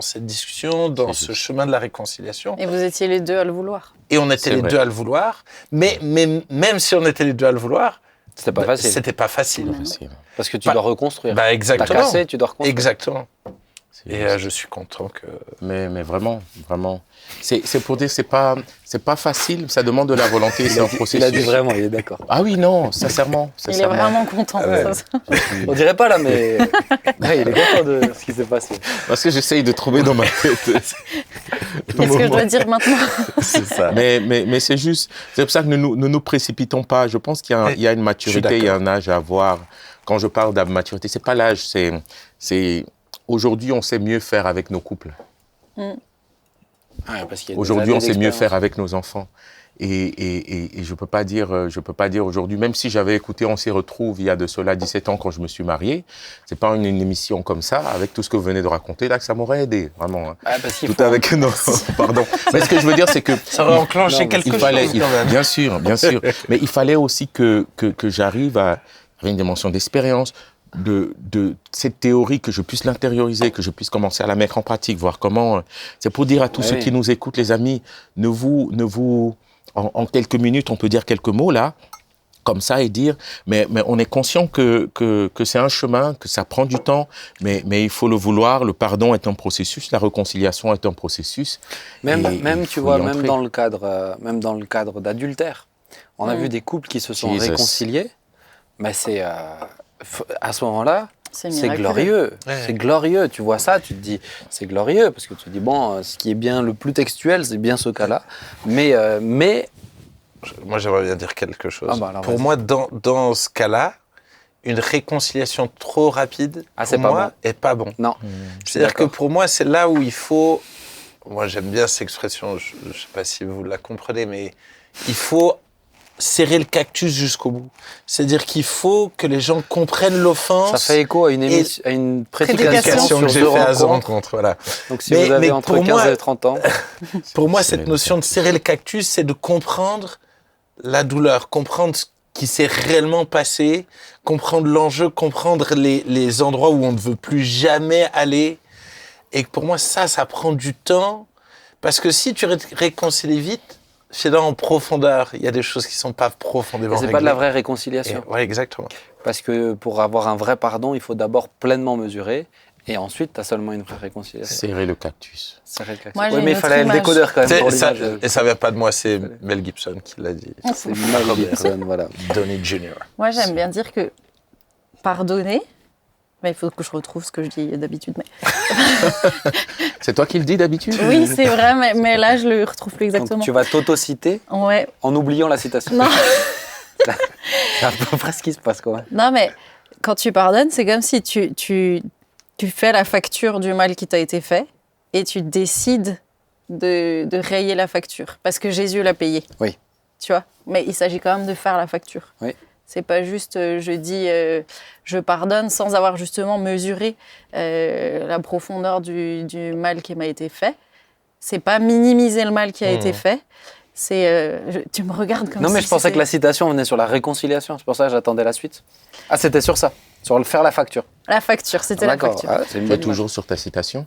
cette discussion, dans ce chemin de la réconciliation. et vous étiez les deux à le vouloir. Et on était C'est les vrai. deux à le vouloir. Mais même si on était les deux à le vouloir, C'était pas facile. c'était pas facile. Facile. Parce que tu Bah, dois reconstruire. Bah T'as exactement. cassé, tu dois reconstruire. Exactement. C'est Et juste. je suis content que. Mais vraiment. C'est pour dire, c'est pas facile, ça demande de la volonté, c'est un processus. Il a dit vraiment, il est d'accord. Ah oui, non, sincèrement. Il est vraiment content. ouais. Ça. On dirait pas là, mais ouais, il est content de ce qui s'est passé. Parce que j'essaye de trouver dans ma tête. Qu'est-ce que je dois dire maintenant? C'est ça. Mais c'est juste, c'est pour ça que ne nous précipitons pas. Je pense qu'il y a une maturité, il y a un âge à avoir. Quand je parle de maturité, c'est pas l'âge, c'est aujourd'hui on sait mieux faire avec nos couples. Ouais, parce qu'il y a des Aujourd'hui, années on sait mieux d'expérience. faire avec nos enfants. Et je peux pas dire aujourd'hui, même si j'avais écouté On s'y retrouve il y a de cela 17 ans quand je me suis marié, c'est pas une émission comme ça, avec tout ce que vous venez de raconter, là, que ça m'aurait aidé, vraiment. Hein. Ah, parce qu'il Tout faut- avec, non, pardon. Mais ce que je veux dire, c'est que. Ça aurait enclenché Non, mais quelque il chose fallait, quand même. bien sûr. Mais il fallait aussi que j'arrive à une dimension d'expérience, de cette théorie, que je puisse l'intérioriser, que je puisse commencer à la mettre en pratique, voir comment. C'est pour dire à tous Ouais, ceux oui. qui nous écoutent, les amis, en quelques minutes, on peut dire quelques mots là, comme ça, et dire, mais on est conscient que c'est un chemin, que ça prend du temps, mais il faut le vouloir. Le pardon est un processus, la réconciliation est un processus. Même, Et même il tu faut vois, y même entrer. dans le cadre d'adultère, on a vu des couples qui se sont Jesus. réconciliés, mais c'est à ce moment-là, c'est miraculeux. glorieux. Ouais. C'est glorieux. Tu vois ça, tu te dis, c'est glorieux, parce que tu te dis, bon, ce qui est bien le plus textuel, c'est bien ce cas-là. Mais Moi, j'aimerais bien dire quelque chose. Ah bah alors, pour vas-y. moi, dans ce cas-là, une réconciliation trop rapide, Ah, c'est pour pas moi, bon. est pas bon. non. C'est-à-dire que d'accord. pour moi, c'est là où il faut. Moi, j'aime bien cette expression, je ne sais pas si vous la comprenez, mais il faut serrer le cactus jusqu'au bout. C'est-à-dire qu'il faut que les gens comprennent l'offense. Ça fait écho à une prédication que j'ai sur fait deux à The rencontres. Rencontre, voilà. Donc si Mais- vous avez mais entre pour 15 moi- et 30 ans, Pour moi, Serrer cette le notion de serrer le cactus, c'est de comprendre la douleur, comprendre ce qui s'est réellement passé, comprendre l'enjeu, comprendre les endroits où on ne veut plus jamais aller. Et pour moi, ça prend du temps. Parce que si tu réconcilies vite, finalement, en profondeur, il y a des choses qui ne sont pas profondément c'est réglées. pas de la vraie réconciliation. Oui, exactement. Parce que pour avoir un vrai pardon, il faut d'abord pleinement mesurer, et ensuite, tu as seulement une vraie réconciliation. Serrer le cactus. Serrer le cactus. Moi, j'ai Oui, mais une il fallait autre le image. décodeur quand même pour Ça, l'image. et ça ne vient pas de moi, c'est Mel Gibson qui l'a dit. C'est Mel Gibson, voilà. Donnie Jr. Moi, j'aime bien dire que pardonner, mais il faut que je retrouve ce que je dis d'habitude. Mais... C'est toi qui le dis d'habitude? Oui, c'est vrai, mais là, je le retrouve plus exactement. Donc tu vas t'auto-citer Ouais, en oubliant la citation. non. C'est à peu près ce qui se passe, quoi. Non, mais quand tu pardonnes, c'est comme si tu fais la facture du mal qui t'a été fait et tu décides de rayer la facture. Parce que Jésus l'a payé. Oui. Tu vois? Mais il s'agit quand même de faire la facture. Oui. C'est pas juste je dis je pardonne sans avoir justement mesuré la profondeur du mal qui m'a été fait. C'est pas minimiser le mal qui a été fait. C'est tu me regardes comme Non, mais si je pensais c'était- que la citation venait sur la réconciliation. C'est pour ça que j'attendais la suite. Ah, c'était sur ça. Sur faire la facture. La facture, c'était la D'accord. facture. Ah, c'est une Tu es bonne toujours sur ta citation.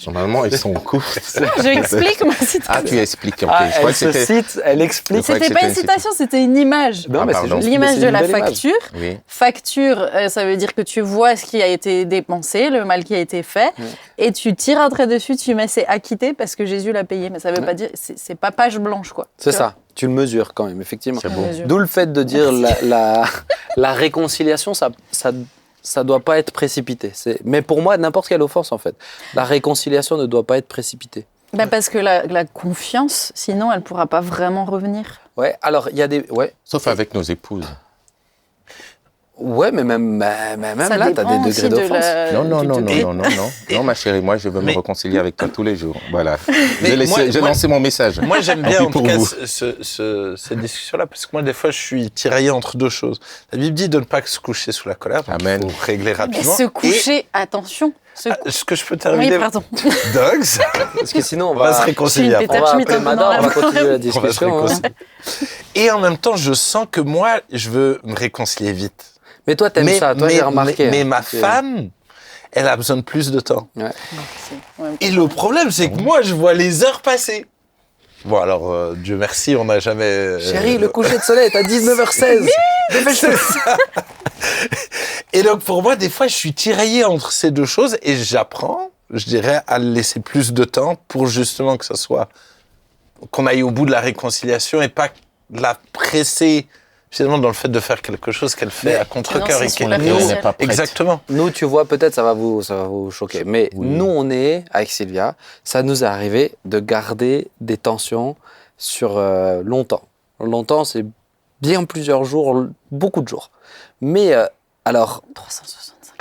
Normalement, ils sont courts. Je explique ma citation. Ah, tu expliques. ok. Ah, Je crois elle que se c'était. cite, elle explique. Je crois que C'était pas une c'était une citation, c'était une image. Non, Ah, mais c'est pardon. juste- L'image mais de c'est la une belle image. facture. Oui. Facture, ça veut dire que tu vois ce qui a été dépensé, le mal qui a été fait, et tu tires un trait dessus, tu mets c'est acquitté parce que Jésus l'a payé. Mais ça veut pas dire, c'est pas page blanche, quoi. C'est Tu vois. ça. Tu le mesures quand même, effectivement. C'est beau. Mesure. D'où le fait de dire la réconciliation, ça doit pas être précipité. Mais pour moi, n'importe quelle offense, en fait. La réconciliation ne doit pas être précipitée. Ben parce que la confiance, sinon, elle pourra pas vraiment revenir. Ouais, alors, il y a des... Ouais, Sauf avec nos épouses. ouais mais même Ça là, tu as dépend des aussi degrés de d'offense. la- Non, non, du non, degré. non, non, non, non. Non, ma chérie, moi, je veux me Mais- réconcilier avec toi tous les jours. Voilà. Mais J'ai moi- lancé mon message. Moi, j'aime Tant bien pis en tout pour cas vous. cette discussion-là, parce que moi, des fois, je suis tiraillé entre deux choses. La Bible dit de ne pas se coucher sous la colère, donc Amen. il faut régler Mais rapidement. se coucher, attention. Est-ce que je peux Oui, terminer pardon. Dogs, Parce que sinon, on va se Je réconcilier suis une après. on va Schmitt appeler un peu dans Mador, la on va continuer la On va se discussion. hein. réconcilier. Et en même temps, je sens que moi, je veux me réconcilier vite. Mais toi, t'aimes ça. Toi, j'ai remarqué. mais hein. ma femme, elle a besoin de plus de temps. Ouais. Ouais. Et le problème, c'est que moi, je vois les heures passer. Bon, alors, Dieu merci, on n'a jamais... Chérie, le coucher de soleil est à 19h16. C'est ça. Et donc, pour moi, des fois, je suis tiraillé entre ces deux choses et j'apprends, je dirais, à laisser plus de temps pour justement que ça soit... qu'on aille au bout de la réconciliation et pas la presser finalement dans le fait de faire quelque chose qu'elle fait Mais- à contre-cœur. Non, et c'est qu'elle- superficiel. On n'est pas prête. Exactement. Nous, tu vois, peut-être ça va vous choquer, mais Oui. nous, on est, avec Sylvia, ça nous est arrivé de garder des tensions sur longtemps. Longtemps, c'est bien plusieurs jours, beaucoup de jours. Mais alors, 365.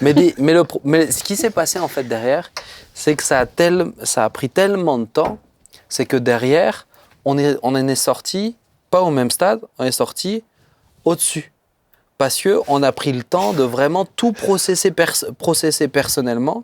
ouais, mais ce qui s'est passé en fait derrière, c'est que ça a pris tellement de temps, c'est que derrière, on en est sorti, pas au même stade, on est sorti au-dessus. Parce qu'on a pris le temps de vraiment tout processer personnellement.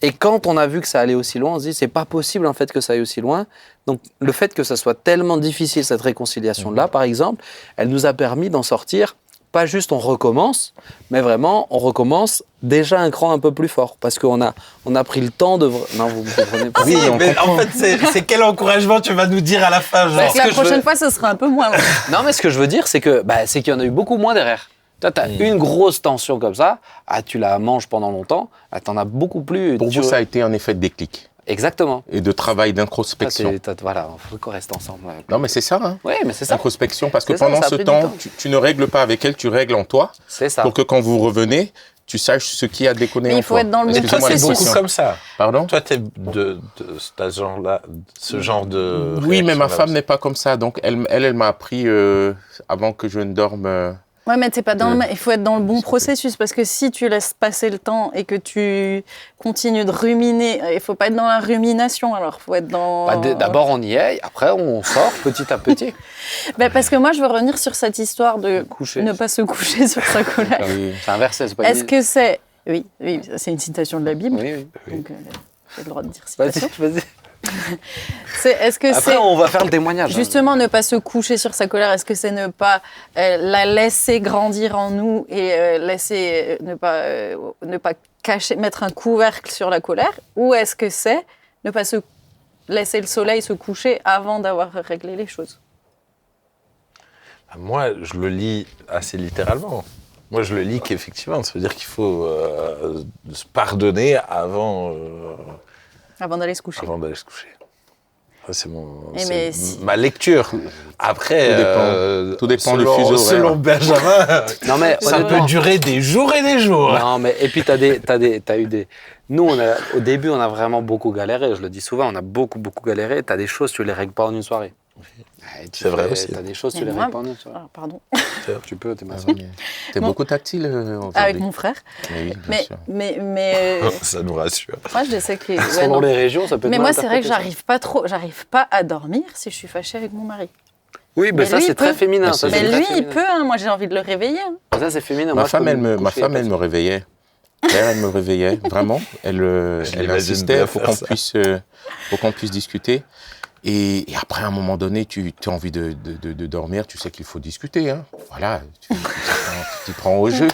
Et quand on a vu que ça allait aussi loin, on se dit, c'est pas possible en fait que ça aille aussi loin. Donc le fait que ça soit tellement difficile, cette réconciliation-là, par exemple, elle nous a permis d'en sortir, pas juste on recommence, mais vraiment on recommence déjà un cran un peu plus fort. Parce qu'on a pris le temps de... Non, vous me comprenez pas. Oui, on mais comprend. en fait, c'est quel encouragement tu vas nous dire à la fin, genre. Parce que la que je prochaine veux- fois, ce sera un peu moins. Non, mais ce que je veux dire, c'est que c'est qu'il y en a eu beaucoup moins derrière. Toi, tu as une grosse tension comme ça, tu la manges pendant longtemps, tu en as beaucoup plus. Pour vous, ça a été un effet de déclic Exactement. et de travail Toi, d'introspection. voilà, il faut qu'on reste ensemble. Non, mais c'est ça, hein. Oui, mais c'est ça. Introspection, parce que C'est ça, pendant ça a ce pris du temps, temps. tu ne règles pas avec elle, tu règles en toi, C'est ça. pour que quand vous revenez, tu saches ce qui a déconné Mais en il faut toi. être dans le Mais bon toi, Excusez-moi c'est processus. beaucoup comme ça. Pardon. Toi, t'es t'as ce genre-là, ce genre de. Oui, mais ma réaction-là femme aussi. n'est pas comme ça, donc elle m'a appris avant que je ne dorme. Ouais, mais t'es pas dans il faut être dans le bon processus parce que si tu laisses passer le temps et que tu continues de ruminer, il faut pas être dans la rumination. Alors, faut être dans. D'abord, on y est, après, on sort petit à petit. Parce que moi, je veux revenir sur cette histoire de Coucher. ne pas se coucher sur sa colère. Oui. C'est un verset, c'est pas Est-ce que c'est oui, c'est une citation de la Bible. Oui, oui. Donc, j'ai le droit de dire Vas-y, citation. vas-y. Est-ce que Après, c'est on va faire le témoignage. justement ne pas se coucher sur sa colère? Est-ce que c'est ne pas la laisser grandir en nous et laisser ne pas cacher, mettre un couvercle sur la colère? Ou est-ce que c'est ne pas se laisser le soleil se coucher avant d'avoir réglé les choses? Moi, je le lis assez littéralement. Moi, je le lis qu'effectivement, ça veut dire qu'il faut se pardonner avant Avant d'aller se coucher. d'aller se coucher. Ça, c'est Eh mais si- ma lecture. Après, Tout dépend du selon, fuseau horaire. selon Benjamin, Non, mais ça honnêtement- peut durer des jours et des jours. Non, mais et puis t'as eu des. Nous, au début, on a vraiment beaucoup galéré. Je le dis souvent, on a beaucoup galéré. T'as des choses, tu les règles pas en une soirée. Ouais, C'est vrai aussi. T'as des choses, tu Et les moi- règles pas en une soirée. Ah, pardon. Tu peux, t'es ma Ah soeur. oui. T'es Non. beaucoup tactile aujourd'hui. Avec mon frère. Mais oui, bien Mais sûr. Ça nous rassure. moi, je sais que. ouais, Selon non. les régions, ça peut être Mais mal moi, c'est vrai que interprété, j'arrive pas à dormir si je suis fâchée avec mon mari. ça. Oui, mais Mais ça, lui, c'est il très peut. féminin. Mais Ça, c'est c'est Mais très lui, il féminin. peut, hein. Moi, j'ai envie de le réveiller. Hein. Ça, c'est féminin. Ma Moi, je femme, peux elle me me coucher, réveillait. Elle me réveillait, vraiment. Elle l'imagine insistait, bien il faut faire qu'on ça. puisse, faut qu'on puisse discuter. Et après, à un moment donné, tu as envie de dormir, tu sais qu'il faut discuter. Hein. Voilà, tu prends au jeu.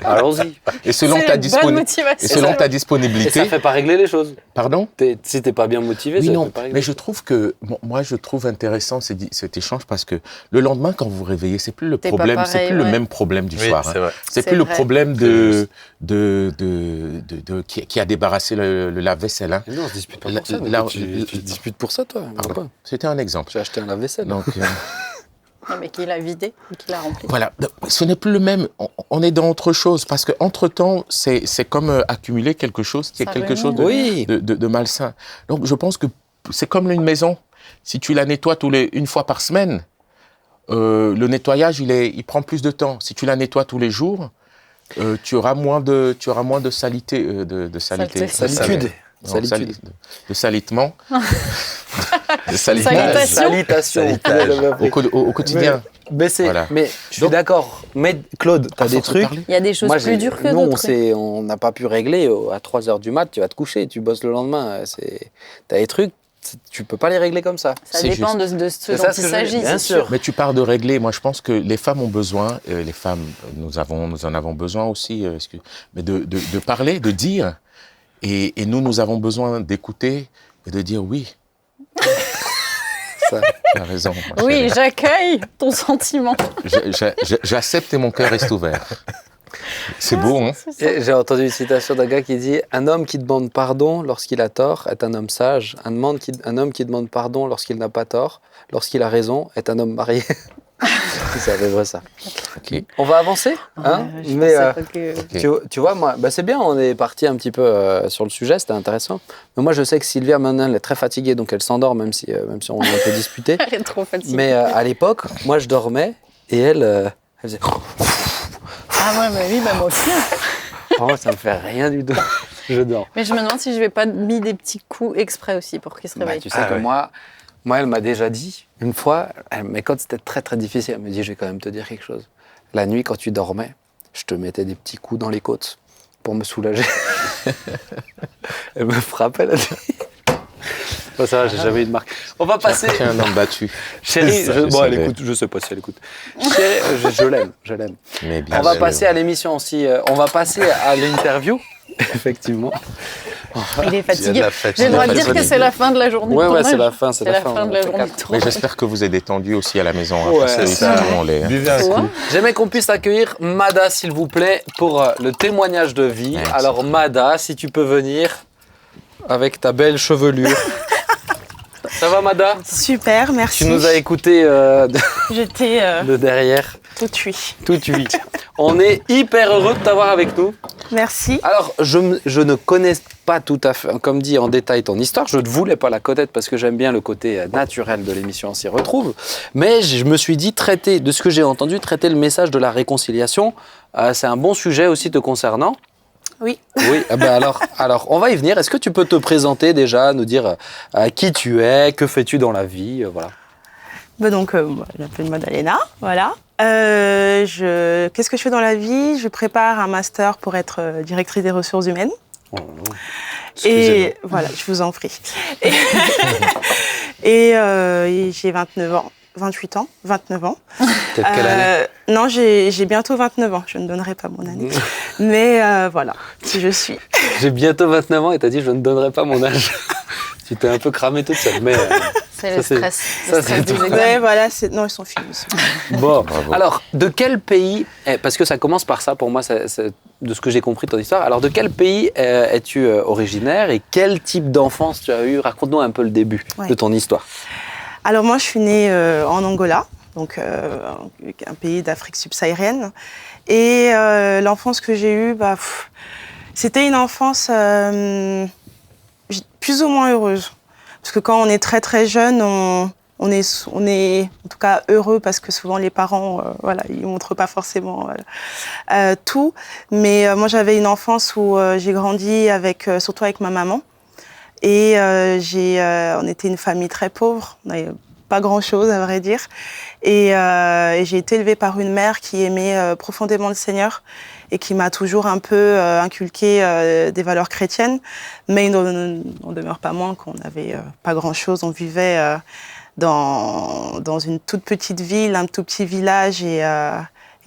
Allons-y. Et selon C'est ta une bonne motivation. Et selon ta Et disponibilité. ça fait pas régler les choses. Pardon? Si t'es pas bien motivé, Oui, ça non, fait pas régler. mais je trouve que, moi, je trouve intéressant cet échange parce que le lendemain, quand vous vous réveillez, c'est plus le T'es pas problème, pareil, c'est plus le ouais. même problème du Oui, soir. c'est Hein. vrai. C'est C'est plus le vrai. problème qui a débarrassé le lave-vaisselle. Hein. Mais non, on se dispute pas Là- pour ça. là- Tu te disputes pour ça, toi. Pardon. Pourquoi C'était un exemple. J'ai acheté un lave-vaisselle. Donc, Non, mais qui l'a vidé ou qui l'a rempli. voilà, ce n'est plus le même. On est dans autre chose parce qu'entre-temps, c'est comme accumuler quelque chose qui est Ça quelque chose remonte. Oui. de malsain. Donc, je pense que c'est comme une maison. Si tu la nettoies une fois par semaine, le nettoyage, il prend plus de temps. Si tu la nettoies tous les jours, tu auras moins de salité. Saleté. Salitude. Non, de salitement. de Salutation. Salutation. Au quotidien. Mais, Voilà. mais je suis Donc- d'accord. Mais Claude, tu as À des force de trucs. parler. Il y a des choses Moi, plus dures que nous, d'autres. on n'a pas pu régler à 3h du mat, tu vas te coucher, tu bosses le lendemain. Tu as des trucs, tu peux pas les régler comme ça. Ça C'est dépend juste. de ce C'est dont ça ce il que je veux dire. s'agit, Bien c'est sûr. sûr. Mais tu parles de régler. Moi, je pense que les femmes ont besoin, les femmes, nous en avons besoin aussi, mais de parler, de dire. Et nous avons besoin d'écouter et de dire oui. Ça. Tu as raison. ma Oui, chérie. j'accueille ton sentiment. J'accepte et mon cœur reste ouvert. C'est beau, hein? Et j'ai entendu une citation d'un gars qui dit « Un homme qui demande pardon lorsqu'il a tort est un homme sage. Un homme qui demande pardon lorsqu'il n'a pas tort, lorsqu'il a raison, est un homme marié. » C'est à peu près ça. Ok. On va avancer hein Ouais, je Mais pensais pas que- Ok. tu vois, moi, c'est bien, on est parti un petit peu sur le sujet, c'était intéressant. Mais moi, je sais que Sylvia, maintenant, elle est très fatiguée, donc elle s'endort, même si on a un peu disputé. Elle est trop fatiguée. Mais à l'époque, moi, je dormais et elle faisait... Ah ouais, mais oui, bah moi aussi. Oh, ça me fait rien du tout. Je dors. Mais je me demande si je vais pas mis des petits coups exprès aussi pour qu'il se Bah, réveille. tu sais que ouais. moi, elle m'a déjà dit, une fois, mais quand c'était très très difficile, elle me dit, je vais quand même te dire quelque chose. La nuit, quand tu dormais, je te mettais des petits coups dans les côtes pour me soulager. Elle me frappait la nuit. Bon, ça va, j'ai jamais eu de marque. On va passer. C'est un homme battu. Chérie, Ça, je bon, elle savais. écoute, je sais pas si elle écoute. Chérie, je l'aime. Mais bien On va sûr. passer à l'émission aussi. On va passer à l'interview, effectivement. Il est Il y a de fatigué. la fatigue. J'ai le droit de Il y a dire de la que c'est la fin de la journée Ouais, de ouais, tournage. c'est la fin, C'est la fin de la on journée fait de Mais tournage. j'espère que vous êtes détendu aussi à la maison. Hein, Ouais, parce que c'est ici, ça. nous, on l'est. Hein. Buvez un Ouais. coup. J'aimerais qu'on puisse accueillir Mada, s'il vous plaît, pour le témoignage de vie. Merci. Alors, Mada, si tu peux venir avec ta belle chevelure. Ça va, Mada? Super, merci. Tu nous as écouté J'étais de derrière, tout cuit. tout de suite. On est hyper heureux de t'avoir avec nous. Merci. Alors, je ne connais pas tout à fait, comme dit en détail ton histoire. Je ne voulais pas la connaître parce que j'aime bien le côté naturel de l'émission, on s'y retrouve. Mais je me suis dit, de ce que j'ai entendu, traiter le message de la réconciliation, c'est un bon sujet aussi te concernant. Oui. Oui, eh ben alors, on va y venir. Est-ce que tu peux te présenter déjà, nous dire qui tu es, que fais-tu dans la vie, voilà. Bah donc, moi, je m'appelle Madalena, voilà. Qu'est-ce que je fais dans la vie? Je prépare un master pour être directrice des ressources humaines. Oh, Et voilà, je vous en prie. Et j'ai 29 ans. 28 ans, 29 ans. T'es de quelle année? Non, j'ai bientôt 29 ans. Je ne donnerai pas mon année. Mais voilà, qui je suis. J'ai bientôt 29 ans et t'as dit je ne donnerai pas mon âge. Tu t'es un peu cramé toute seule, mais C'est le ça, c'est- stress. ça, Le stress c'est des tout. examens. Ouais, voilà, non, ils sont finis. bon. Bravo. Alors, de quel pays, parce que ça commence par ça pour moi, c'est de ce que j'ai compris de ton histoire, alors de quel pays es-tu originaire et quel type d'enfance tu as eu? Raconte-nous un peu le début Ouais. de ton histoire. Alors moi, je suis née en Angola, donc un pays d'Afrique subsaharienne. Et l'enfance que j'ai eue, c'était une enfance plus ou moins heureuse. Parce que quand on est très très jeune, on est en tout cas heureux parce que souvent les parents, voilà, ils montrent pas forcément tout. Mais moi, j'avais une enfance où j'ai grandi surtout avec ma maman. Et on était une famille très pauvre, on n'avait pas grand-chose à vrai dire. Et j'ai été élevée par une mère qui aimait profondément le Seigneur et qui m'a toujours un peu inculqué des valeurs chrétiennes. Mais il n'en demeure pas moins qu'on n'avait pas grand-chose. On vivait dans une toute petite ville, un tout petit village, et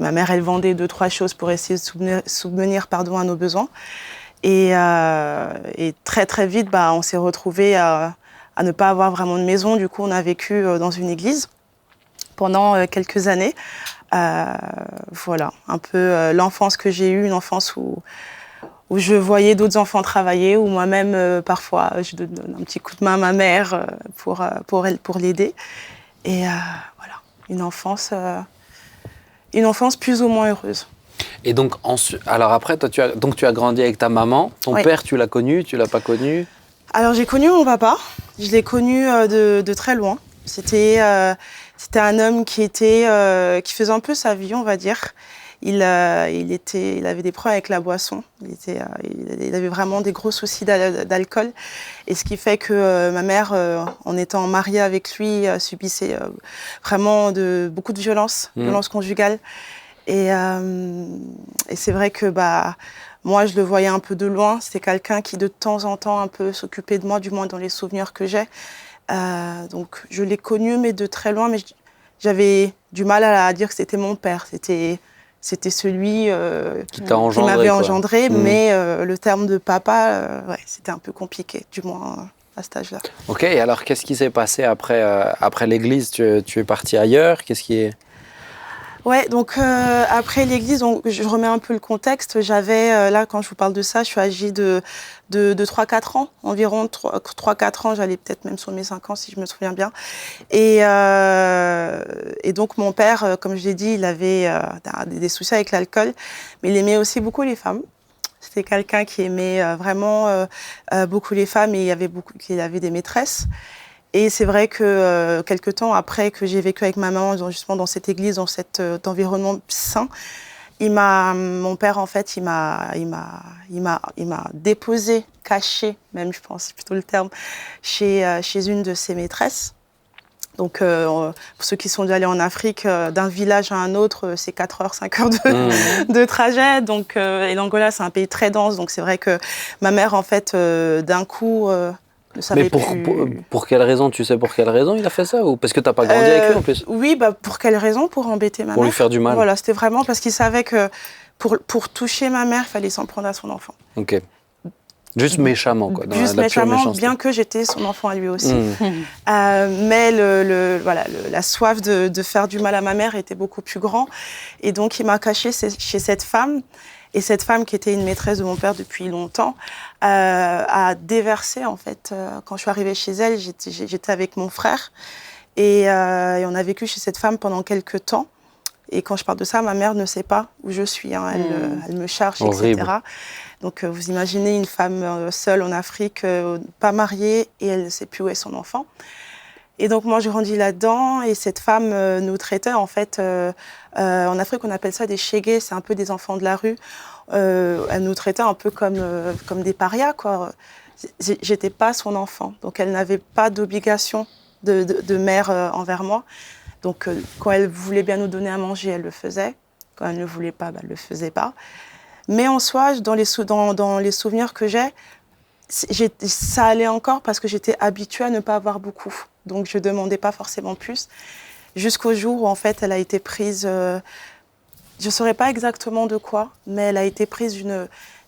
ma mère, elle vendait 2-3 choses pour essayer de subvenir à nos besoins. Et très très vite, on s'est retrouvés à ne pas avoir vraiment de maison. Du coup, on a vécu dans une église pendant quelques années. Voilà, un peu l'enfance que j'ai eue, une enfance où je voyais d'autres enfants travailler, où moi-même, parfois, je donne un petit coup de main à ma mère pour l'aider. Et voilà, une enfance plus ou moins heureuse. Et donc, alors après, toi, tu as grandi avec ta maman. Ton père, tu l'as connu, tu l'as pas connu? Alors, j'ai connu mon papa. Je l'ai connu de très loin. C'était un homme qui faisait un peu sa vie, on va dire. Il avait des problèmes avec la boisson. Il avait vraiment des gros soucis d'alcool. Et ce qui fait que ma mère, en étant mariée avec lui, subissait vraiment beaucoup de violence conjugale. Et c'est vrai que moi, je le voyais un peu de loin. C'était quelqu'un qui, de temps en temps, un peu s'occupait de moi, du moins dans les souvenirs que j'ai. Donc, je l'ai connu, mais de très loin. Mais j'avais du mal à dire que c'était mon père. C'était celui qui m'avait engendré. Mais le terme de papa, c'était un peu compliqué, du moins à cet âge-là. Ok, et alors qu'est-ce qui s'est passé après l'église? Tu es parti ailleurs? Qu'est-ce qui est... Ouais, donc après l'église, je remets un peu le contexte. J'avais, là, quand je vous parle de ça, je suis âgée de 3-4 ans, environ 3-4 ans. J'allais peut-être même sur mes 5 ans, si je me souviens bien. Et donc, mon père, comme je l'ai dit, il avait des soucis avec l'alcool, mais il aimait aussi beaucoup les femmes. C'était quelqu'un qui aimait vraiment beaucoup les femmes, et il avait des maîtresses. Et c'est vrai que quelques temps après que j'ai vécu avec ma maman, justement dans cette église, dans cet environnement sain, mon père, en fait, il m'a déposé, caché, même, je pense, c'est plutôt le terme, chez une de ses maîtresses. Donc, pour ceux qui sont déjà allés en Afrique, d'un village à un autre, c'est 4 heures, 5 heures de trajet. Donc, et l'Angola, c'est un pays très dense. Donc, c'est vrai que ma mère, en fait, d'un coup... Mais pour quelle raison? Tu sais pour quelle raison il a fait ça? Ou parce que tu n'as pas grandi avec lui en plus? Oui, pour quelle raison? Pour embêter ma mère. Pour lui faire du mal? Voilà, c'était vraiment parce qu'il savait que pour toucher ma mère, il fallait s'en prendre à son enfant. Ok. Juste méchamment, quoi. Juste méchamment, bien que j'étais son enfant à lui aussi. Mais la soif de faire du mal à ma mère était beaucoup plus grande. Et donc, il m'a caché chez cette femme. Et cette femme, qui était une maîtresse de mon père depuis longtemps, a déversé, en fait. Quand je suis arrivée chez elle, j'étais avec mon frère. Et on a vécu chez cette femme pendant quelques temps. Et quand je parle de ça, ma mère ne sait pas où je suis. Hein. Elle me cherche, Horrible. etc. Donc, vous imaginez une femme seule en Afrique, pas mariée, et elle ne sait plus où est son enfant. Et donc, moi, j'ai grandi là-dedans, et cette femme nous traitait, en fait, en Afrique, on appelle ça des shege, c'est un peu des enfants de la rue. Elle nous traitait un peu comme des parias, quoi. J'étais pas son enfant, donc elle n'avait pas d'obligation de mère envers moi. Donc, quand elle voulait bien nous donner à manger, elle le faisait. Quand elle ne voulait pas, elle le faisait pas. Mais en soi, dans les souvenirs que j'ai, ça allait encore parce que j'étais habituée à ne pas avoir beaucoup. Donc, je ne demandais pas forcément plus. Jusqu'au jour où, en fait, elle a été prise... je ne saurais pas exactement de quoi, mais elle a été prise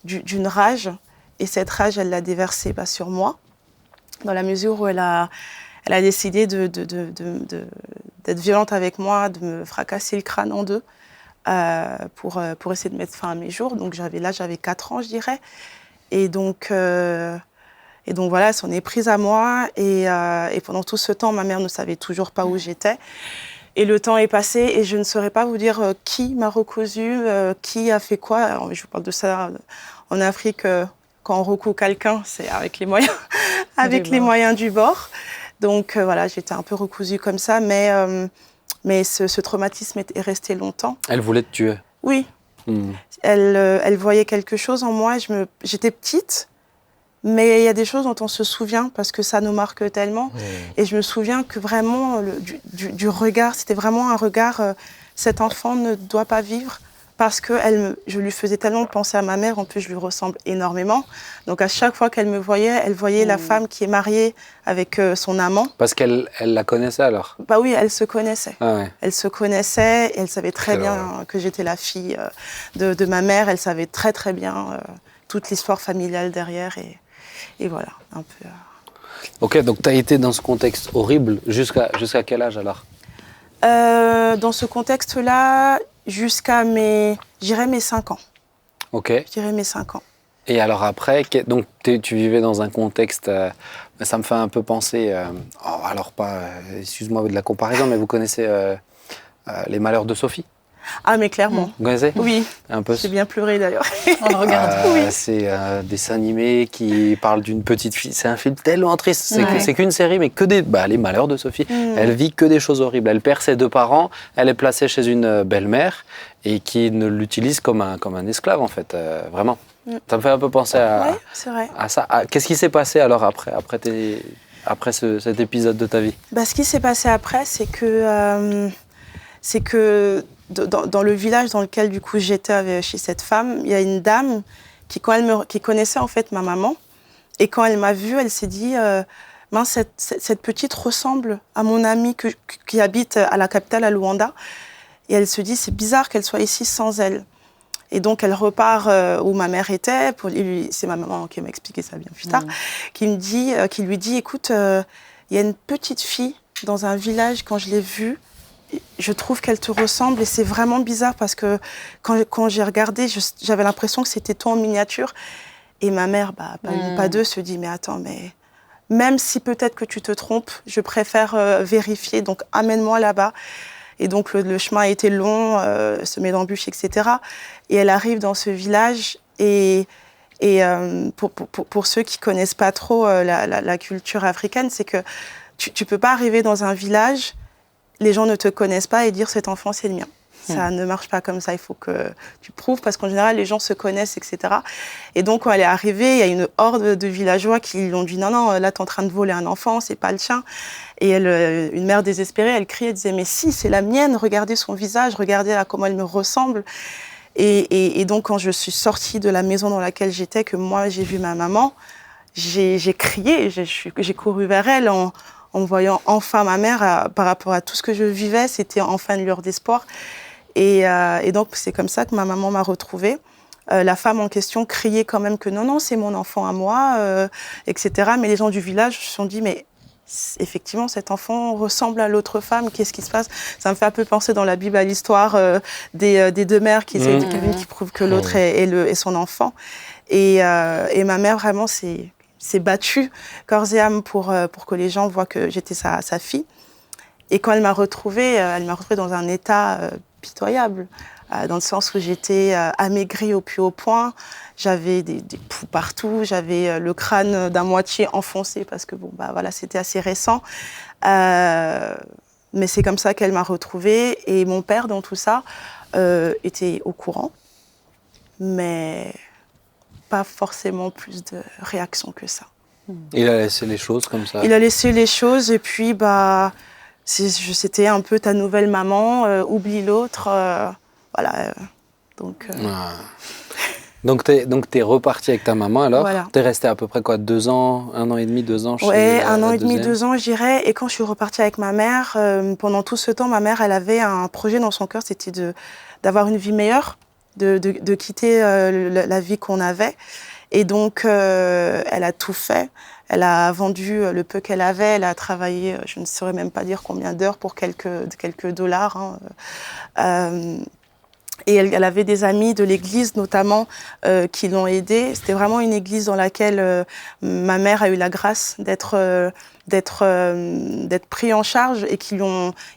d'une rage. Et cette rage, elle l'a déversée sur moi, dans la mesure où elle a décidé d'être violente avec moi, de me fracasser le crâne en deux pour essayer de mettre fin à mes jours. Donc, j'avais 4 ans, je dirais. Et donc voilà, elle s'en est prise à moi. Et pendant tout ce temps, ma mère ne savait toujours pas où j'étais. Et le temps est passé et je ne saurais pas vous dire qui m'a recousu, qui a fait quoi. Alors, je vous parle de ça en Afrique. Quand on recoue quelqu'un, c'est avec les moyens du bord. Donc voilà, j'étais un peu recousue comme ça. Mais ce traumatisme est resté longtemps. Elle voulait te tuer? Oui. Elle voyait quelque chose en moi. J'étais petite. Mais il y a des choses dont on se souvient parce que ça nous marque tellement. Et je me souviens que vraiment, du regard, c'était vraiment un regard, cet enfant ne doit pas vivre, parce que je lui faisais tellement penser à ma mère, en plus je lui ressemble énormément. Donc à chaque fois qu'elle me voyait, elle voyait la femme qui est mariée avec son amant. Parce qu'elle la connaissait alors? Bah oui, elle se connaissait. Ah ouais. Elle se connaissait, elle savait très bien que j'étais la fille de ma mère. Elle savait très très bien toute l'histoire familiale derrière. Et voilà, un peu. Ok, donc tu as été dans ce contexte horrible jusqu'à quel âge alors? Dans ce contexte-là, jusqu'à j'irais mes 5 ans. Ok. Je dirais mes 5 ans. Et alors après, donc tu vivais dans un contexte, ça me fait un peu penser, alors pas, excuse-moi de la comparaison, mais vous connaissez Les Malheurs de Sophie? Ah mais clairement. Vous connaissez? Oui, Un peu. j'ai bien pleuré d'ailleurs. On le regarde. Oui. C'est un dessin animé qui parle d'une petite fille. C'est un film tellement triste. Ouais. C'est qu'une série, mais que Les Malheurs de Sophie. Elle vit que des choses horribles. Elle perd ses 2 parents. Elle est placée chez une belle-mère et qui ne l'utilise comme un esclave, en fait. Vraiment. Ça me fait un peu penser Oui, c'est vrai. à ça. Qu'est-ce qui s'est passé alors après cet épisode de ta vie? Bah, ce qui s'est passé après, c'est que dans le village dans lequel du coup j'étais chez cette femme, il y a une dame qui connaissait en fait ma maman, et quand elle m'a vue, elle s'est dit mince, cette petite ressemble à mon amie qui habite à la capitale, à Luanda, et elle se dit c'est bizarre qu'elle soit ici sans elle. Et donc elle repart où ma mère était, c'est ma maman qui m'a expliqué ça bien plus tard, qui lui dit écoute, il y a une petite fille dans un village, quand je l'ai vue, je trouve qu'elle te ressemble, et c'est vraiment bizarre parce que quand j'ai regardé, j'avais l'impression que c'était toi en miniature. Et ma mère, pas une, pas deux, se dit mais attends, mais même si peut-être que tu te trompes, je préfère vérifier, donc amène-moi là-bas. Et donc le chemin a été long, semé d'embûches, etc. Et elle arrive dans ce village, et pour ceux qui connaissent pas trop la culture africaine, c'est que tu peux pas arriver dans un village, les gens ne te connaissent pas et dire cet enfant c'est le mien. Ça ne marche pas comme ça, il faut que tu prouves, parce qu'en général les gens se connaissent, etc. Et donc quand elle est arrivée, il y a une horde de villageois qui lui ont dit non, là t'es en train de voler un enfant, c'est pas le tien. Et elle, une mère désespérée, elle criait, elle disait mais si, c'est la mienne, regardez son visage, regardez comment elle me ressemble. Et donc quand je suis sortie de la maison dans laquelle j'étais, que moi j'ai vu ma maman, j'ai crié, j'ai couru vers elle en voyant enfin ma mère, par rapport à tout ce que je vivais, c'était enfin une lueur d'espoir. Et donc, c'est comme ça que ma maman m'a retrouvée. La femme en question criait quand même que non, c'est mon enfant à moi, etc. Mais les gens du village se sont dit, mais effectivement, cet enfant ressemble à l'autre femme, qu'est-ce qui se passe? Ça me fait un peu penser dans la Bible à l'histoire des 2 mères qui essayent l'une qui prouve que l'autre est son enfant. Et ma mère, vraiment, s'est battue corps et âme pour que les gens voient que j'étais sa fille. Et quand elle m'a retrouvée dans un état pitoyable, dans le sens où j'étais amaigrie au plus haut point, j'avais des poux partout, j'avais le crâne d'un moitié enfoncé parce que voilà, c'était assez récent. Mais c'est comme ça qu'elle m'a retrouvée, et mon père dans tout ça était au courant, mais pas forcément plus de réaction que ça. Il a laissé les choses comme ça? Il a laissé les choses, et puis c'était un peu ta nouvelle maman, oublie l'autre, voilà. Donc t'es reparti avec ta maman alors? Voilà. T'es resté à peu près quoi, 2 ans, 1 an et demi, 2 ans chez Ouais, 1 an la et demi, deuxième? 2 ans, je dirais. Et quand je suis repartie avec ma mère, pendant tout ce temps, ma mère, elle avait un projet dans son cœur, c'était d'avoir une vie meilleure, de quitter la vie qu'on avait. Et donc, elle a tout fait. Elle a vendu le peu qu'elle avait. Elle a travaillé, je ne saurais même pas dire combien d'heures, pour quelques dollars. Et elle avait des amis de l'église, notamment, qui l'ont aidée. C'était vraiment une église dans laquelle ma mère a eu la grâce d'être pris en charge, et qui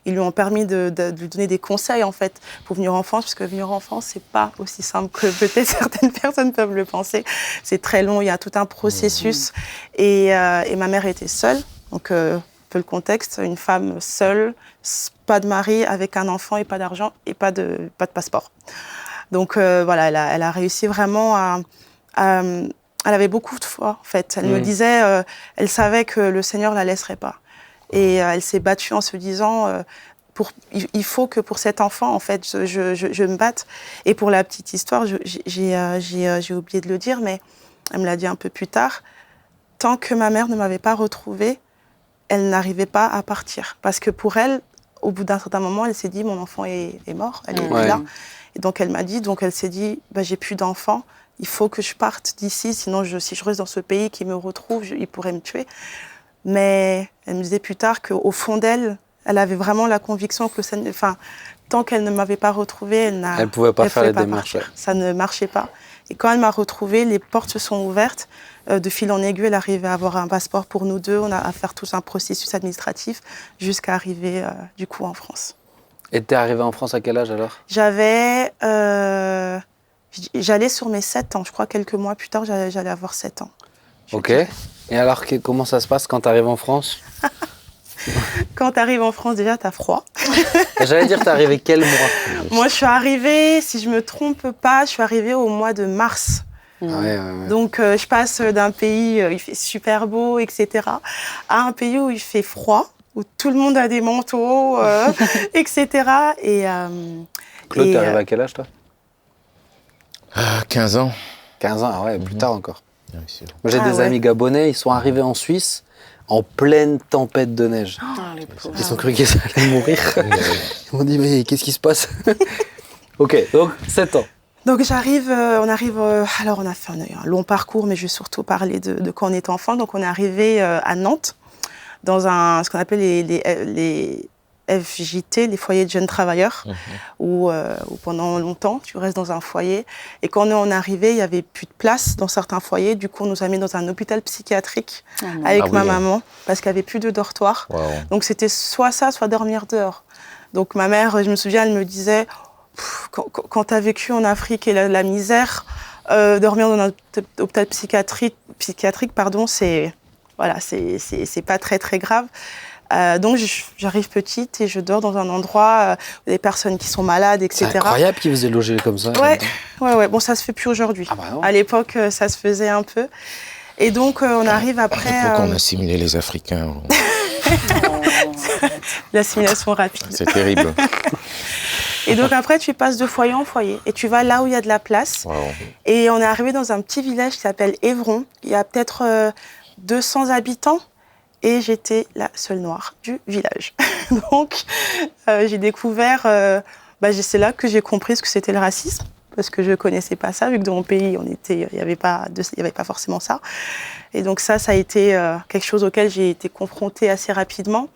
ils lui ont permis de lui donner des conseils, en fait, pour venir en France, parce que venir en France, c'est pas aussi simple que peut-être certaines personnes peuvent le penser. C'est très long, il y a tout un processus. Et ma mère était seule, donc peu le contexte, une femme seule, pas de mari, avec un enfant et pas d'argent et pas de passeport. Donc voilà, elle a réussi vraiment elle avait beaucoup de foi, en fait. Elle me disait, elle savait que le Seigneur la laisserait pas. Et elle s'est battue en se disant, il faut que pour cet enfant, en fait, je me batte. Et pour la petite histoire, j'ai oublié de le dire, mais elle me l'a dit un peu plus tard. Tant que ma mère ne m'avait pas retrouvée, elle n'arrivait pas à partir. Parce que pour elle, au bout d'un certain moment, elle s'est dit, mon enfant est mort, elle est là. Et donc elle m'a dit, elle s'est dit, j'ai plus d'enfant, il faut que je parte d'ici, sinon si je reste dans ce pays, qu'il me retrouve, il pourrait me tuer. Mais elle me disait plus tard qu'au fond d'elle, elle avait vraiment la conviction que tant qu'elle ne m'avait pas retrouvée, elle ne pouvait pas faire les démarches. Ça ne marchait pas. Et quand elle m'a retrouvée, les portes se sont ouvertes. De fil en aiguille, elle arrivait à avoir un passeport pour nous deux. On a à faire tout un processus administratif jusqu'à arriver du coup en France. Et t'es arrivée en France à quel âge alors? J'allais sur mes 7 ans. Je crois quelques mois plus tard, j'allais avoir 7 ans. Ok. Et alors, comment ça se passe quand tu arrives en France? Quand tu arrives en France, déjà, tu as froid. J'allais dire, t'es arrivée quel mois? Moi, je suis arrivée, si je me trompe pas, je suis arrivée au mois de mars. Ouais. Donc, je passe d'un pays où il fait super beau, etc., à un pays où il fait froid, où tout le monde a des manteaux, etc. Claude, t'es arrivé à quel âge, toi? 15 ans. 15 ans, ouais, plus tard encore. Bien sûr. Moi, j'ai des amis gabonais, ils sont arrivés en Suisse en pleine tempête de neige. Les pauvres. Ils ont cru qu'ils allaient mourir. Ils m'ont dit, mais qu'est-ce qui se passe? Ok, donc 7 ans. Donc alors on a fait un long parcours, mais je vais surtout parler de quand on était enfant. Donc on est arrivé à Nantes, dans ce qu'on appelle les FJT, les foyers de jeunes travailleurs, où pendant longtemps, tu restes dans un foyer. Et quand on est arrivé, il n'y avait plus de place dans certains foyers. Du coup, on nous a mis dans un hôpital psychiatrique avec ma maman, parce qu'il n'y avait plus de dortoir. Wow. Donc c'était soit ça, soit dormir dehors. Donc ma mère, je me souviens, elle me disait... Quand tu as vécu en Afrique et la misère, dormir dans un hôpital psychiatrique, c'est pas très très grave. Donc j'arrive petite et je dors dans un endroit où des personnes qui sont malades, etc. C'est incroyable qu'ils vous aient logé comme ça. Ouais. Bon, ça se fait plus aujourd'hui. Ah bah non. À l'époque, ça se faisait un peu. Et donc on arrive après. À l'époque, on assimilait les Africains. L'assimilation rapide. C'est terrible. Et donc après, tu passes de foyer en foyer et tu vas là où il y a de la place. Wow. Et on est arrivé dans un petit village qui s'appelle Évron. Il y a peut-être 200 habitants et j'étais la seule noire du village. Donc j'ai découvert, c'est là que j'ai compris ce que c'était le racisme, parce que je connaissais pas ça, vu que dans mon pays, il y avait pas forcément ça. Et donc ça a été quelque chose auquel j'ai été confrontée assez rapidement.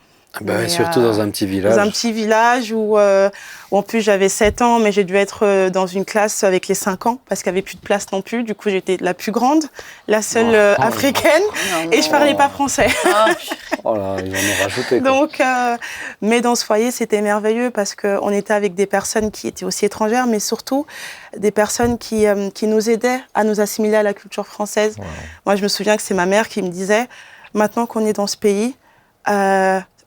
Surtout dans un petit village. Dans un petit village où en plus j'avais 7 ans, mais j'ai dû être dans une classe avec les 5 ans parce qu'il n'y avait plus de place non plus. Du coup, j'étais la plus grande, la seule africaine, et je parlais pas français. Oh là, ils en ont rajouté. Quoi. Donc, mais dans ce foyer, c'était merveilleux parce qu'on était avec des personnes qui étaient aussi étrangères, mais surtout des personnes qui nous aidaient à nous assimiler à la culture française. Wow. Moi, je me souviens que c'est ma mère qui me disait, maintenant qu'on est dans ce pays,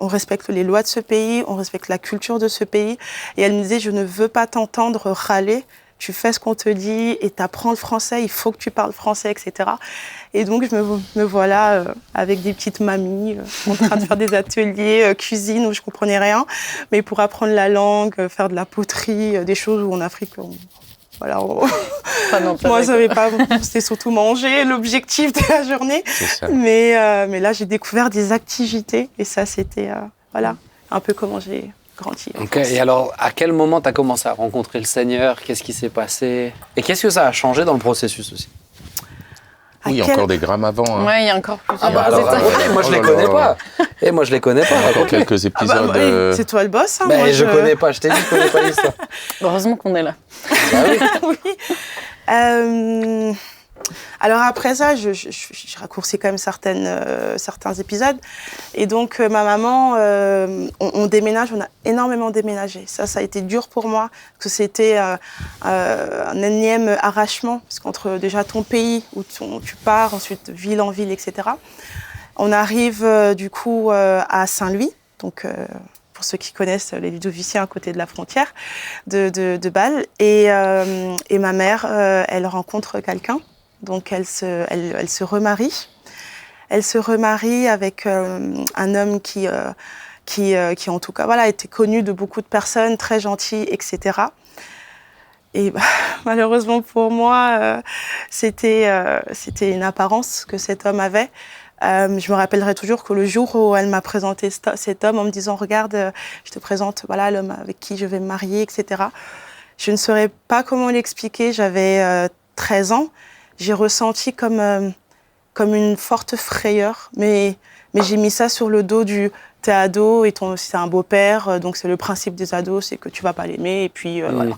on respecte les lois de ce pays, on respecte la culture de ce pays. Et elle me disait, je ne veux pas t'entendre râler, tu fais ce qu'on te dit et tu apprends le français, il faut que tu parles français, etc. Et donc, je me voilà avec des petites mamies en train de faire des ateliers cuisine où je ne comprenais rien, mais pour apprendre la langue, faire de la poterie, des choses où en Afrique... Moi, c'était surtout manger, l'objectif de la journée. Mais là, j'ai découvert des activités et ça, c'était un peu comment j'ai grandi. Ok. Et alors, à quel moment tu as commencé à rencontrer le Seigneur? Qu'est-ce qui s'est passé? Et qu'est-ce que ça a changé dans le processus aussi? Oui, il y a encore des grammes avant. Hein. Oui, il y a encore plusieurs étapes. Moi, je les connais pas. Et moi, je les connais pas. Encore quelques épisodes. C'est toi le boss. Hein, mais je connais pas. Je t'ai dit, je connais pas l'histoire. Heureusement qu'on est là. Bah oui. Oui. Alors après ça, je raccourcis quand même certains épisodes. Et donc ma maman, on déménage, on a énormément déménagé. Ça a été dur pour moi, parce que c'était un énième arrachement, parce qu'entre déjà ton pays où tu pars, ensuite ville en ville, etc. On arrive du coup à Saint-Louis, donc pour ceux qui connaissent les Ludoviciens à côté de la frontière de Bâle. Et ma mère, elle rencontre quelqu'un. Donc, elle se remarie. Elle se remarie avec un homme qui qui en tout cas, voilà, était connu de beaucoup de personnes, très gentil, etc. Et malheureusement pour moi, c'était une apparence que cet homme avait. Je me rappellerai toujours que le jour où elle m'a présenté cet homme en me disant « Regarde, je te présente voilà, l'homme avec qui je vais me marier, etc. » Je ne saurais pas comment l'expliquer. J'avais 13 ans. J'ai ressenti comme une forte frayeur. Mais j'ai mis ça sur le dos du « T'es ado et c'est un beau-père, donc c'est le principe des ados, c'est que tu vas pas l'aimer. » Et puis voilà.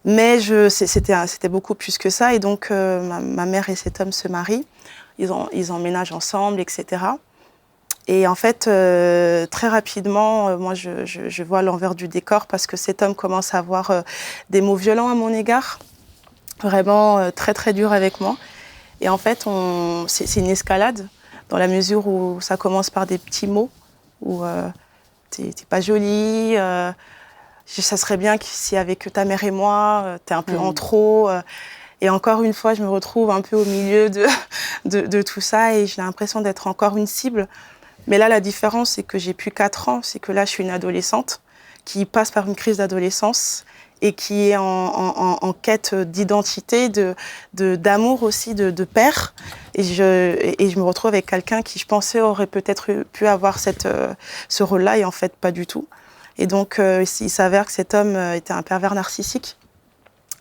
Mais c'était beaucoup plus que ça. Et donc ma mère et cet homme se marient. Ils emménagent ensemble, etc. Et en fait, très rapidement, moi, je vois l'envers du décor parce que cet homme commence à avoir des mots violents à mon égard, vraiment très, très durs avec moi. Et en fait, c'est une escalade dans la mesure où ça commence par des petits mots, où t'es pas jolie, ça serait bien si avec ta mère et moi, t'es un peu en trop. Et encore une fois, je me retrouve un peu au milieu de tout ça et j'ai l'impression d'être encore une cible. Mais là, la différence, c'est que j'ai plus 4 ans, c'est que là, je suis une adolescente qui passe par une crise d'adolescence et qui est en quête d'identité, d'amour aussi, de père. Et je me retrouve avec quelqu'un qui, je pensais, aurait peut-être pu avoir ce rôle-là et en fait, pas du tout. Et donc, il s'avère que cet homme était un pervers narcissique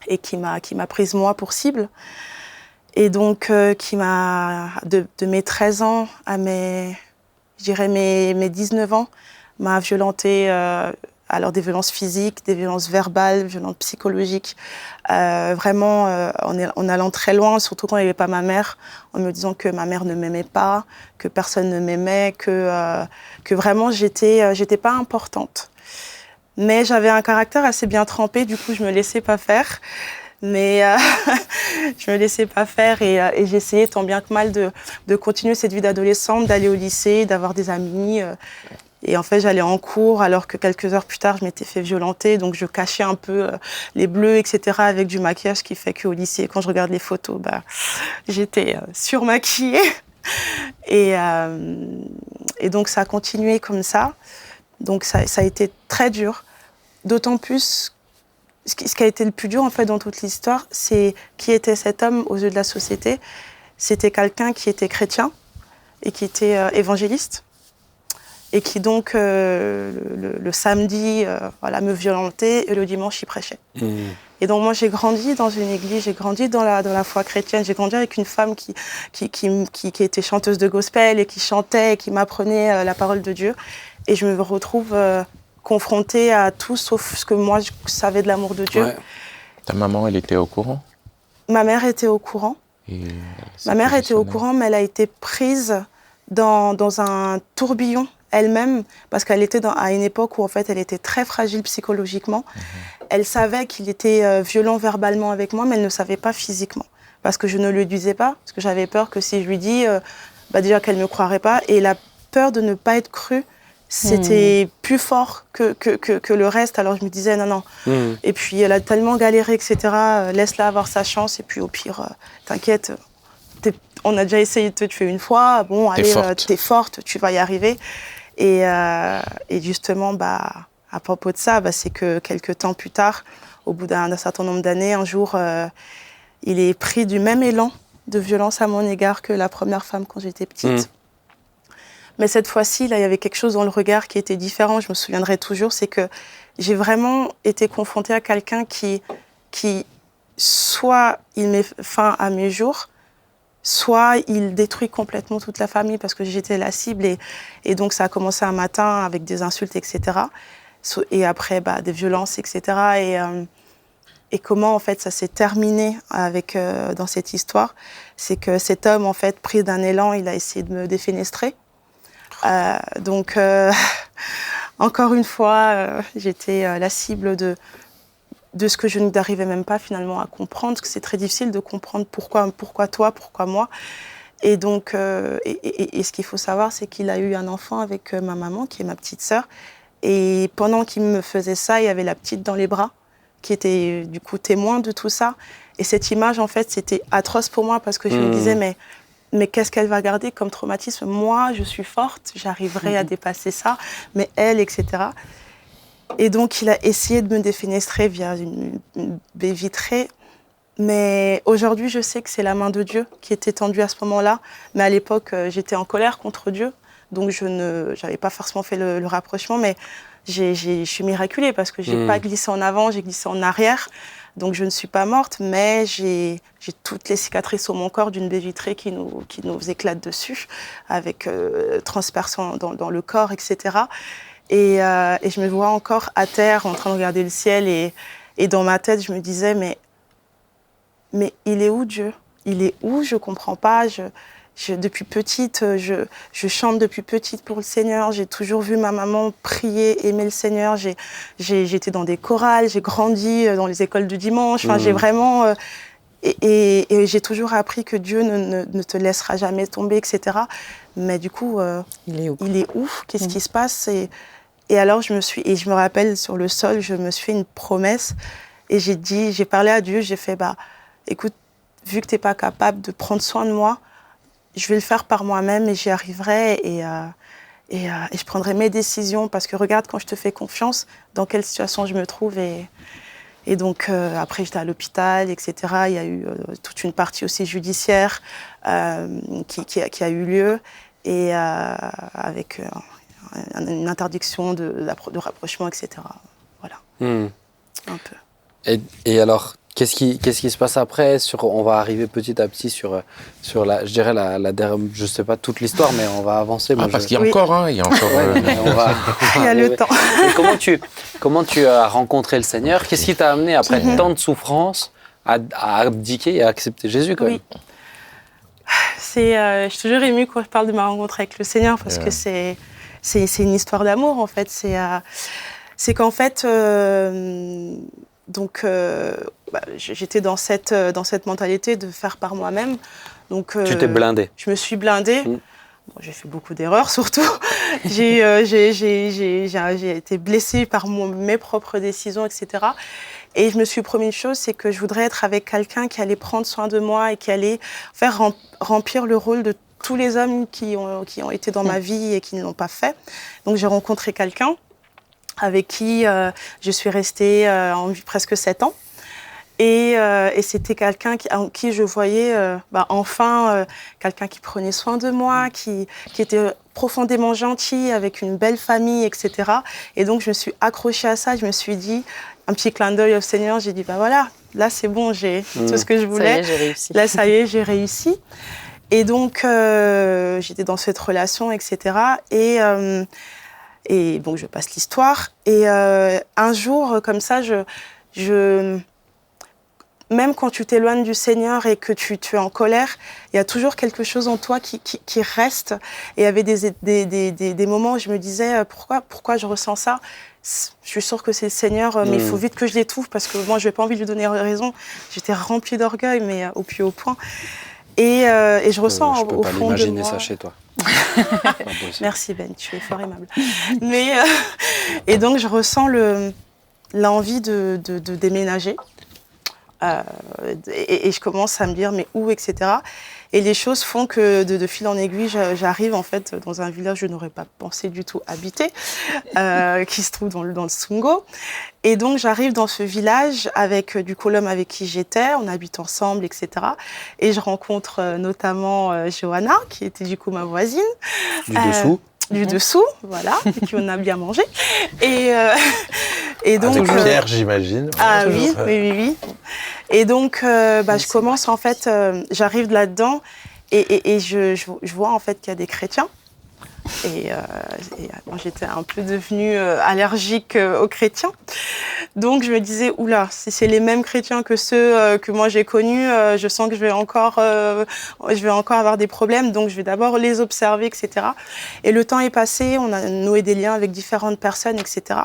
et qui m'a prise moi pour cible. Et donc, qui m'a, de mes 13 ans à mes 19 ans, m'a violentée, alors des violences physiques, des violences verbales, des violences psychologiques, vraiment en allant très loin, surtout quand il n'y avait pas ma mère, en me disant que ma mère ne m'aimait pas, que personne ne m'aimait, que vraiment j'étais pas importante. Mais j'avais un caractère assez bien trempé, du coup je me laissais pas faire. Mais je me laissais pas faire et j'essayais tant bien que mal de continuer cette vie d'adolescente, d'aller au lycée, d'avoir des amis. Et en fait, j'allais en cours alors que quelques heures plus tard, je m'étais fait violenter. Donc, je cachais un peu les bleus, etc. avec du maquillage, ce qui fait qu'au lycée, quand je regarde les photos, j'étais surmaquillée. Et donc, ça a continué comme ça. Donc, ça a été très dur. D'autant plus, ce qui a été le plus dur en fait dans toute l'histoire, c'est qui était cet homme aux yeux de la société. C'était quelqu'un qui était chrétien et qui était évangéliste et qui donc le samedi me violentait et le dimanche il prêchait. Et donc moi j'ai grandi dans une église, j'ai grandi dans la foi chrétienne, j'ai grandi avec une femme qui était chanteuse de gospel et qui chantait et qui m'apprenait la parole de Dieu. Et je me retrouve confrontée à tout sauf ce que moi je savais de l'amour de Dieu. Ouais. Ta maman, elle était au courant? Ma mère était au courant. Ma mère était au courant, mais elle a été prise dans un tourbillon elle-même, parce qu'elle était à une époque où en fait elle était très fragile psychologiquement. Elle savait qu'il était violent verbalement avec moi, mais elle ne savait pas physiquement, parce que je ne lui disais pas, parce que j'avais peur que si je lui dis, déjà qu'elle ne me croirait pas, et la peur de ne pas être crue, c'était plus fort que le reste. Alors je me disais non. Et puis elle a tellement galéré, etc. Laisse-la avoir sa chance et puis au pire, t'inquiète, on a déjà essayé de te tuer une fois. Bon, allez, t'es forte, tu vas y arriver. Et justement, à propos de ça, c'est que quelques temps plus tard, au bout d'un certain nombre d'années, un jour, il est pris du même élan de violence à mon égard que la première femme quand j'étais petite. Mais cette fois-ci, là, il y avait quelque chose dans le regard qui était différent. Je me souviendrai toujours, c'est que j'ai vraiment été confrontée à quelqu'un qui soit il met fin à mes jours, soit il détruit complètement toute la famille parce que j'étais la cible. Et donc, ça a commencé un matin avec des insultes, etc. Et après, des violences, etc. Et comment, en fait, ça s'est terminé dans cette histoire, c'est que cet homme, en fait, pris d'un élan, il a essayé de me défenestrer. Donc, encore une fois, j'étais la cible de ce que je n'arrivais même pas finalement à comprendre, parce que c'est très difficile de comprendre pourquoi toi, pourquoi moi. Et donc, et ce qu'il faut savoir, c'est qu'il a eu un enfant avec ma maman, qui est ma petite sœur. Et pendant qu'il me faisait ça, il y avait la petite dans les bras, qui était du coup témoin de tout ça. Et cette image, en fait, c'était atroce pour moi, parce que je me disais, mais mais qu'est-ce qu'elle va garder comme traumatisme? Moi, je suis forte, j'arriverai à dépasser ça, mais elle, etc. Et donc, il a essayé de me défenestrer via une baie vitrée. Mais aujourd'hui, je sais que c'est la main de Dieu qui était tendue à ce moment-là. Mais à l'époque, j'étais en colère contre Dieu. Donc, je n'avais pas forcément fait le rapprochement. Mais je suis miraculée parce que je n'ai pas glissé en avant, j'ai glissé en arrière. Donc, je ne suis pas morte, mais j'ai toutes les cicatrices sur mon corps d'une baie vitrée qui nous éclate dessus, avec transperçant dans le corps, etc. Et je me vois encore à terre en train de regarder le ciel. Et dans ma tête, je me disais, mais il est où Dieu? Il est où? Je ne comprends pas. Depuis petite, je chante depuis petite pour le Seigneur. J'ai toujours vu ma maman prier, aimer le Seigneur. J'étais dans des chorales, j'ai grandi dans les écoles du dimanche. Enfin, j'ai vraiment... et j'ai toujours appris que Dieu ne te laissera jamais tomber, etc. Mais du coup, il est où? Qu'est-ce qui se passe? Et alors, je me rappelle, sur le sol, je me suis fait une promesse. Et j'ai parlé à Dieu, j'ai fait, écoute, vu que tu n'es pas capable de prendre soin de moi, je vais le faire par moi-même et j'y arriverai et je prendrai mes décisions parce que regarde, quand je te fais confiance, dans quelle situation je me trouve. Et donc, après, j'étais à l'hôpital, etc. Il y a eu toute une partie aussi judiciaire qui a eu lieu et avec une interdiction de rapprochement, etc. Voilà, un peu. Et alors, qu'est-ce qui se passe après on va arriver petit à petit sur la, je dirais la dernière, je sais pas toute l'histoire, mais on va avancer. Parce qu'il y a encore, hein, il y a encore. Il y a le temps. Et comment tu as rencontré le Seigneur? Qu'est-ce qui t'a amené après tant de souffrances à abdiquer et à accepter Jésus quand même? Je suis toujours émue quand je parle de ma rencontre avec le Seigneur parce que c'est une histoire d'amour en fait. C'est qu'en fait. J'étais dans cette mentalité de faire par moi-même. Donc, tu t'es blindée. Je me suis blindée. Bon, j'ai fait beaucoup d'erreurs surtout. J'ai été blessée par mes propres décisions, etc. Et je me suis promis une chose, c'est que je voudrais être avec quelqu'un qui allait prendre soin de moi et qui allait faire remplir le rôle de tous les hommes qui ont été dans ma vie et qui ne l'ont pas fait. Donc j'ai rencontré quelqu'un avec qui je suis restée presque 7 ans. Et c'était quelqu'un en qui je voyais enfin quelqu'un qui prenait soin de moi, qui était profondément gentil, avec une belle famille, etc. Et donc je me suis accrochée à ça, je me suis dit, un petit clin d'œil au Seigneur, j'ai dit, voilà, là c'est bon, j'ai tout ce que je voulais. Ça y est, j'ai réussi. Là, ça y est, j'ai réussi. Et donc j'étais dans cette relation, etc. Et donc, je passe l'histoire. Et un jour, comme ça, même quand tu t'éloignes du Seigneur et que tu es en colère, il y a toujours quelque chose en toi qui reste. Et il y avait des moments où je me disais, pourquoi je ressens ça? Je suis sûre que c'est le Seigneur, mais il faut vite que je l'étouffe parce que moi, je n'ai pas envie de lui donner raison. J'étais remplie d'orgueil, mais au plus haut point. Et je ressens au fond de moi... Je peux pas imaginer ça chez toi. Merci Ben, tu es fort aimable. Mais et donc je ressens l'envie de déménager et je commence à me dire mais où, etc. Et les choses font que de fil en aiguille, j'arrive en fait dans un village que je n'aurais pas pensé du tout habiter, qui se trouve dans le Sungo. Et donc j'arrive dans ce village avec du coup l'homme avec qui j'étais, on habite ensemble, etc. Et je rencontre notamment Johanna, qui était du coup ma voisine. Du dessous, voilà, et qui on a bien mangé. Et donc avec Pierre, j'imagine. Ah oui. Et donc, je commence en fait, j'arrive là-dedans et je vois en fait qu'il y a des chrétiens. Et moi, j'étais un peu devenue allergique aux chrétiens. Donc, je me disais, oula, si c'est les mêmes chrétiens que ceux que moi j'ai connus, je sens que je vais encore avoir des problèmes. Donc, je vais d'abord les observer, etc. Et le temps est passé, on a noué des liens avec différentes personnes, etc.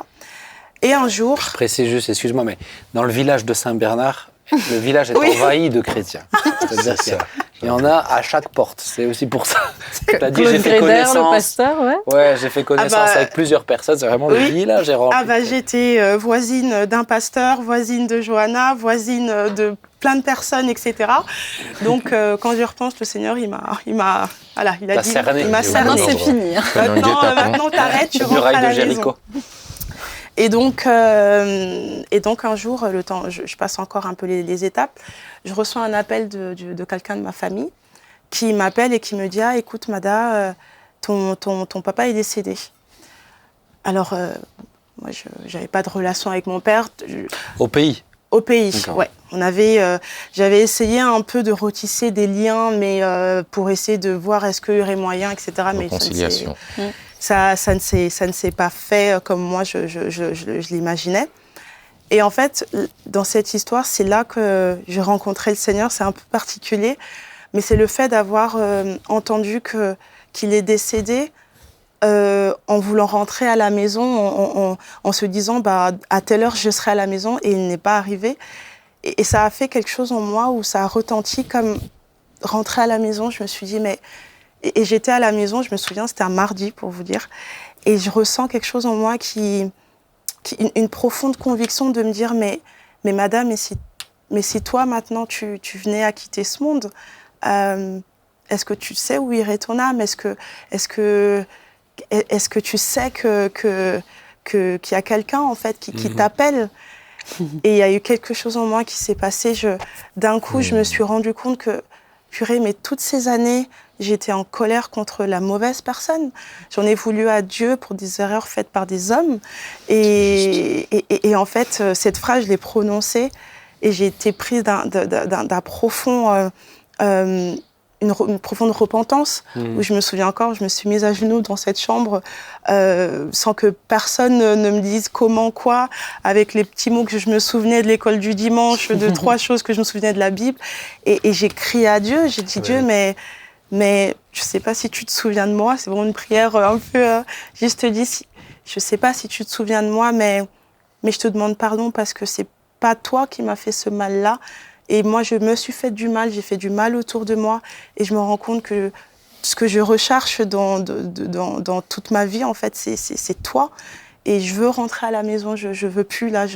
Et un jour... Je précise juste, excuse-moi, mais dans le village de Saint-Bernard, le village est envahi de chrétiens. C'est-à-dire qu'il y en a à chaque porte. C'est aussi pour ça. Tu as dit, j'ai fait connaissance. Le pasteur, ouais, j'ai fait connaissance avec plusieurs personnes. C'est vraiment le village est rempli. J'étais voisine d'un pasteur, voisine de Johanna, voisine de plein de personnes, etc. Donc, quand j'y repense, le Seigneur, il m'a cerné. Il m'a Maintenant, cerné. c'est fini. hein. Maintenant, t'arrêtes, tu rentres Muraille à de la Jéricho. maison. Et donc un jour, le temps, je passe encore un peu les étapes, je reçois un appel de quelqu'un de ma famille qui m'appelle et qui me dit « Ah, écoute, Mada, ton papa est décédé. » Alors, moi, je n'avais pas de relation avec mon père. Au pays. Au pays, D'accord. ouais. J'avais essayé un peu de retisser des liens, mais pour essayer de voir est-ce qu'il y aurait moyen, etc. Mais Réconciliation. ça ne s'est pas fait comme moi je l'imaginais. Et en fait, dans cette histoire, c'est là que j'ai rencontré le Seigneur. C'est un peu particulier, mais c'est le fait d'avoir entendu qu'il est décédé en voulant rentrer à la maison, en se disant bah, à telle heure je serai à la maison, et il n'est pas arrivé. Et ça a fait quelque chose en moi où ça a retenti comme rentrer à la maison. Je me suis dit mais... Et j'étais à la maison, je me souviens, c'était un mardi pour vous dire, et je ressens quelque chose en moi une profonde conviction de me dire mais madame, mais si toi maintenant tu venais à quitter ce monde, est-ce que tu sais où irait ton âme? Est-ce que tu sais qu'il y a quelqu'un en fait qui t'appelle? Et il y a eu quelque chose en moi qui s'est passé. D'un coup, je me suis rendu compte que purée, mais toutes ces années, j'étais en colère contre la mauvaise personne. J'en ai voulu à Dieu pour des erreurs faites par des hommes. Et en fait, cette phrase, je l'ai prononcée et j'ai été prise d'un profond, une profonde repentance, où je me souviens encore, je me suis mise à genoux dans cette chambre sans que personne ne me dise comment, quoi, avec les petits mots que je me souvenais de l'école du dimanche, de 3 choses que je me souvenais de la Bible. Et j'ai crié à Dieu, j'ai dit Dieu, mais je ne sais pas si tu te souviens de moi, c'est vraiment une prière un peu... je te dis, je ne sais pas si tu te souviens de moi, mais je te demande pardon parce que ce n'est pas toi qui m'as fait ce mal-là. Et moi, je me suis fait du mal, j'ai fait du mal autour de moi. Et je me rends compte que ce que je recherche dans toute ma vie, en fait, c'est toi. Et je veux rentrer à la maison, je ne veux plus, là,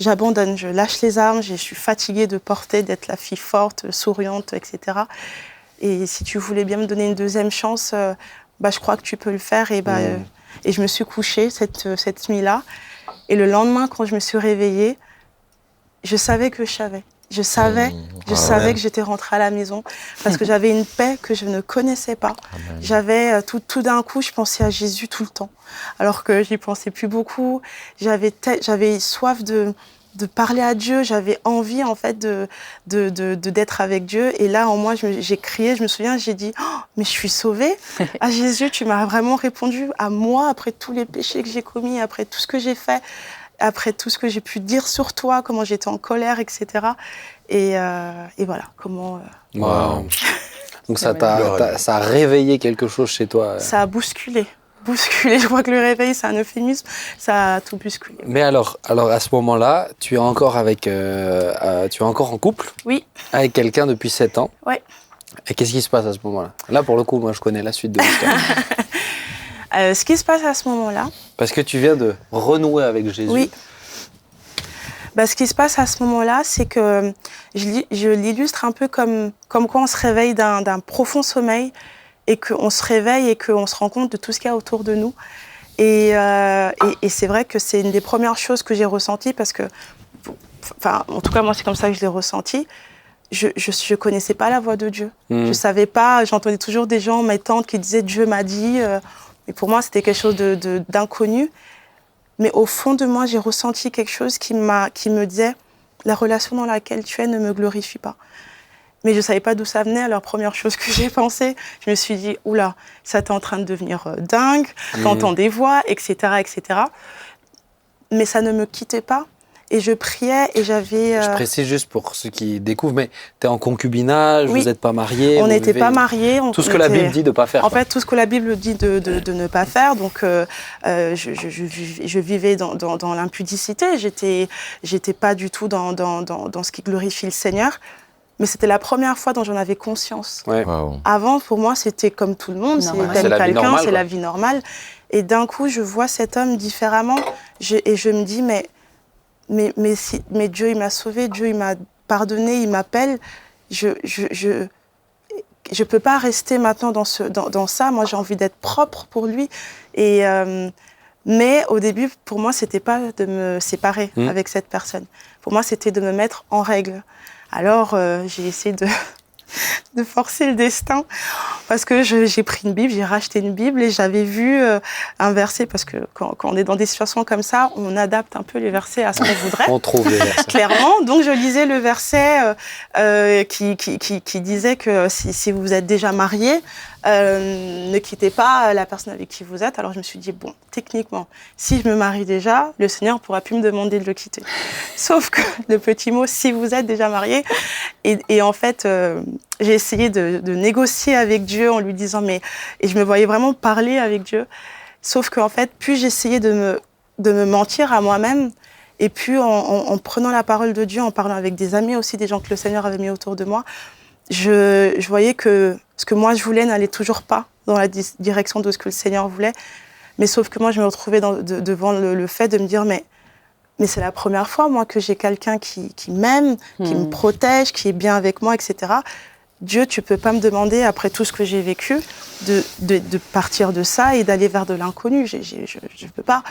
j'abandonne, je lâche les armes, je suis fatiguée de porter, d'être la fille forte, souriante, etc. Et si tu voulais bien me donner une deuxième chance, je crois que tu peux le faire. Et je me suis couchée cette nuit-là. Et le lendemain, quand je me suis réveillée, je savais que je savais. Je savais que j'étais rentrée à la maison parce que j'avais une paix que je ne connaissais pas. Amen. J'avais tout d'un coup, je pensais à Jésus tout le temps, alors que j'y pensais plus beaucoup. J'avais soif de parler à Dieu. J'avais envie en fait d'être avec Dieu. Et là, en moi, j'ai crié. Je me souviens, j'ai dit oh, mais je suis sauvée. Ah Jésus, tu m'as vraiment répondu à moi après tous les péchés que j'ai commis, après tout ce que j'ai fait. Après tout ce que j'ai pu dire sur toi, comment j'étais en colère, etc. Et voilà, comment... Wow. Donc ça a réveillé quelque chose chez toi. Ça a bousculé. Je crois que le réveil, c'est un euphémisme. Ça a tout bousculé. Mais alors à ce moment-là, tu es encore en couple? Oui. Avec quelqu'un depuis 7 ans? Oui. Et qu'est-ce qui se passe à ce moment-là? Là, pour le coup, moi, je connais la suite de l'histoire. Ce qui se passe à ce moment-là... Parce que tu viens de renouer avec Jésus. Oui. Ce qui se passe à ce moment-là, c'est que je l'illustre un peu comme quand on se réveille d'un profond sommeil et qu'on se réveille et qu'on se rend compte de tout ce qu'il y a autour de nous. Et c'est vrai que c'est une des premières choses que j'ai ressenties parce que, en tout cas, moi, c'est comme ça que je l'ai ressenti. Je ne connaissais pas la voix de Dieu. Je ne savais pas, j'entendais toujours des gens, mes tantes, qui disaient « Dieu m'a dit ». Mais pour moi, c'était quelque chose d'inconnu. Mais au fond de moi, j'ai ressenti quelque chose qui me disait « La relation dans laquelle tu es ne me glorifie pas ». Mais je ne savais pas d'où ça venait. Alors, première chose que j'ai pensé, je me suis dit « Oula, ça t'est en train de devenir dingue, t'entends des voix, etc., etc. » Mais ça ne me quittait pas. Et je priais et j'avais... Je précise juste pour ceux qui découvrent, mais tu es en concubinage, oui. Vous n'êtes pas mariés. On n'était pas mariés. Tout ce que la Bible dit de ne pas faire. En fait, tout ce que la Bible dit de ne pas faire. Donc, je vivais dans l'impudicité. J'étais pas du tout dans ce qui glorifie le Seigneur. Mais c'était la première fois dont j'en avais conscience. Ouais. Wow. Avant, pour moi, c'était comme tout le monde. T'aimes quelqu'un, c'est la vie normale. Et d'un coup, je vois cet homme différemment. Et je me dis, mais Dieu, il m'a sauvée, Dieu, il m'a pardonné, il m'appelle, je peux pas rester maintenant dans ça. Moi, j'ai envie d'être propre pour lui. Mais au début, pour moi, c'était pas de me séparer avec cette personne. Pour moi, c'était de me mettre en règle. Alors, j'ai essayé de forcer le destin parce que j'ai pris une Bible, j'ai racheté une Bible et j'avais vu un verset, parce que quand on est dans des situations comme ça, on adapte un peu les versets à ce qu'on voudrait. On trouve les versets. Clairement. Donc, je lisais le verset qui disait que si vous êtes déjà marié, ne quittez pas la personne avec qui vous êtes. Alors, je me suis dit, bon, techniquement, si je me marie déjà, le Seigneur ne pourra plus me demander de le quitter. Sauf que le petit mot, si vous êtes déjà marié, et en fait, j'ai essayé de négocier avec Dieu en lui disant, et je me voyais vraiment parler avec Dieu. Sauf qu'en fait, plus j'essayais de me mentir à moi-même, et puis en prenant la parole de Dieu, en parlant avec des amis aussi, des gens que le Seigneur avait mis autour de moi, je voyais que ce que moi je voulais n'allait toujours pas dans la direction de ce que le Seigneur voulait. Mais sauf que moi, je me retrouvais devant le fait de me dire, mais c'est la première fois, moi, que j'ai quelqu'un qui m'aime, qui me protège, qui est bien avec moi, etc. Dieu, tu peux pas me demander, après tout ce que j'ai vécu, de partir de ça et d'aller vers de l'inconnu. Je peux pas.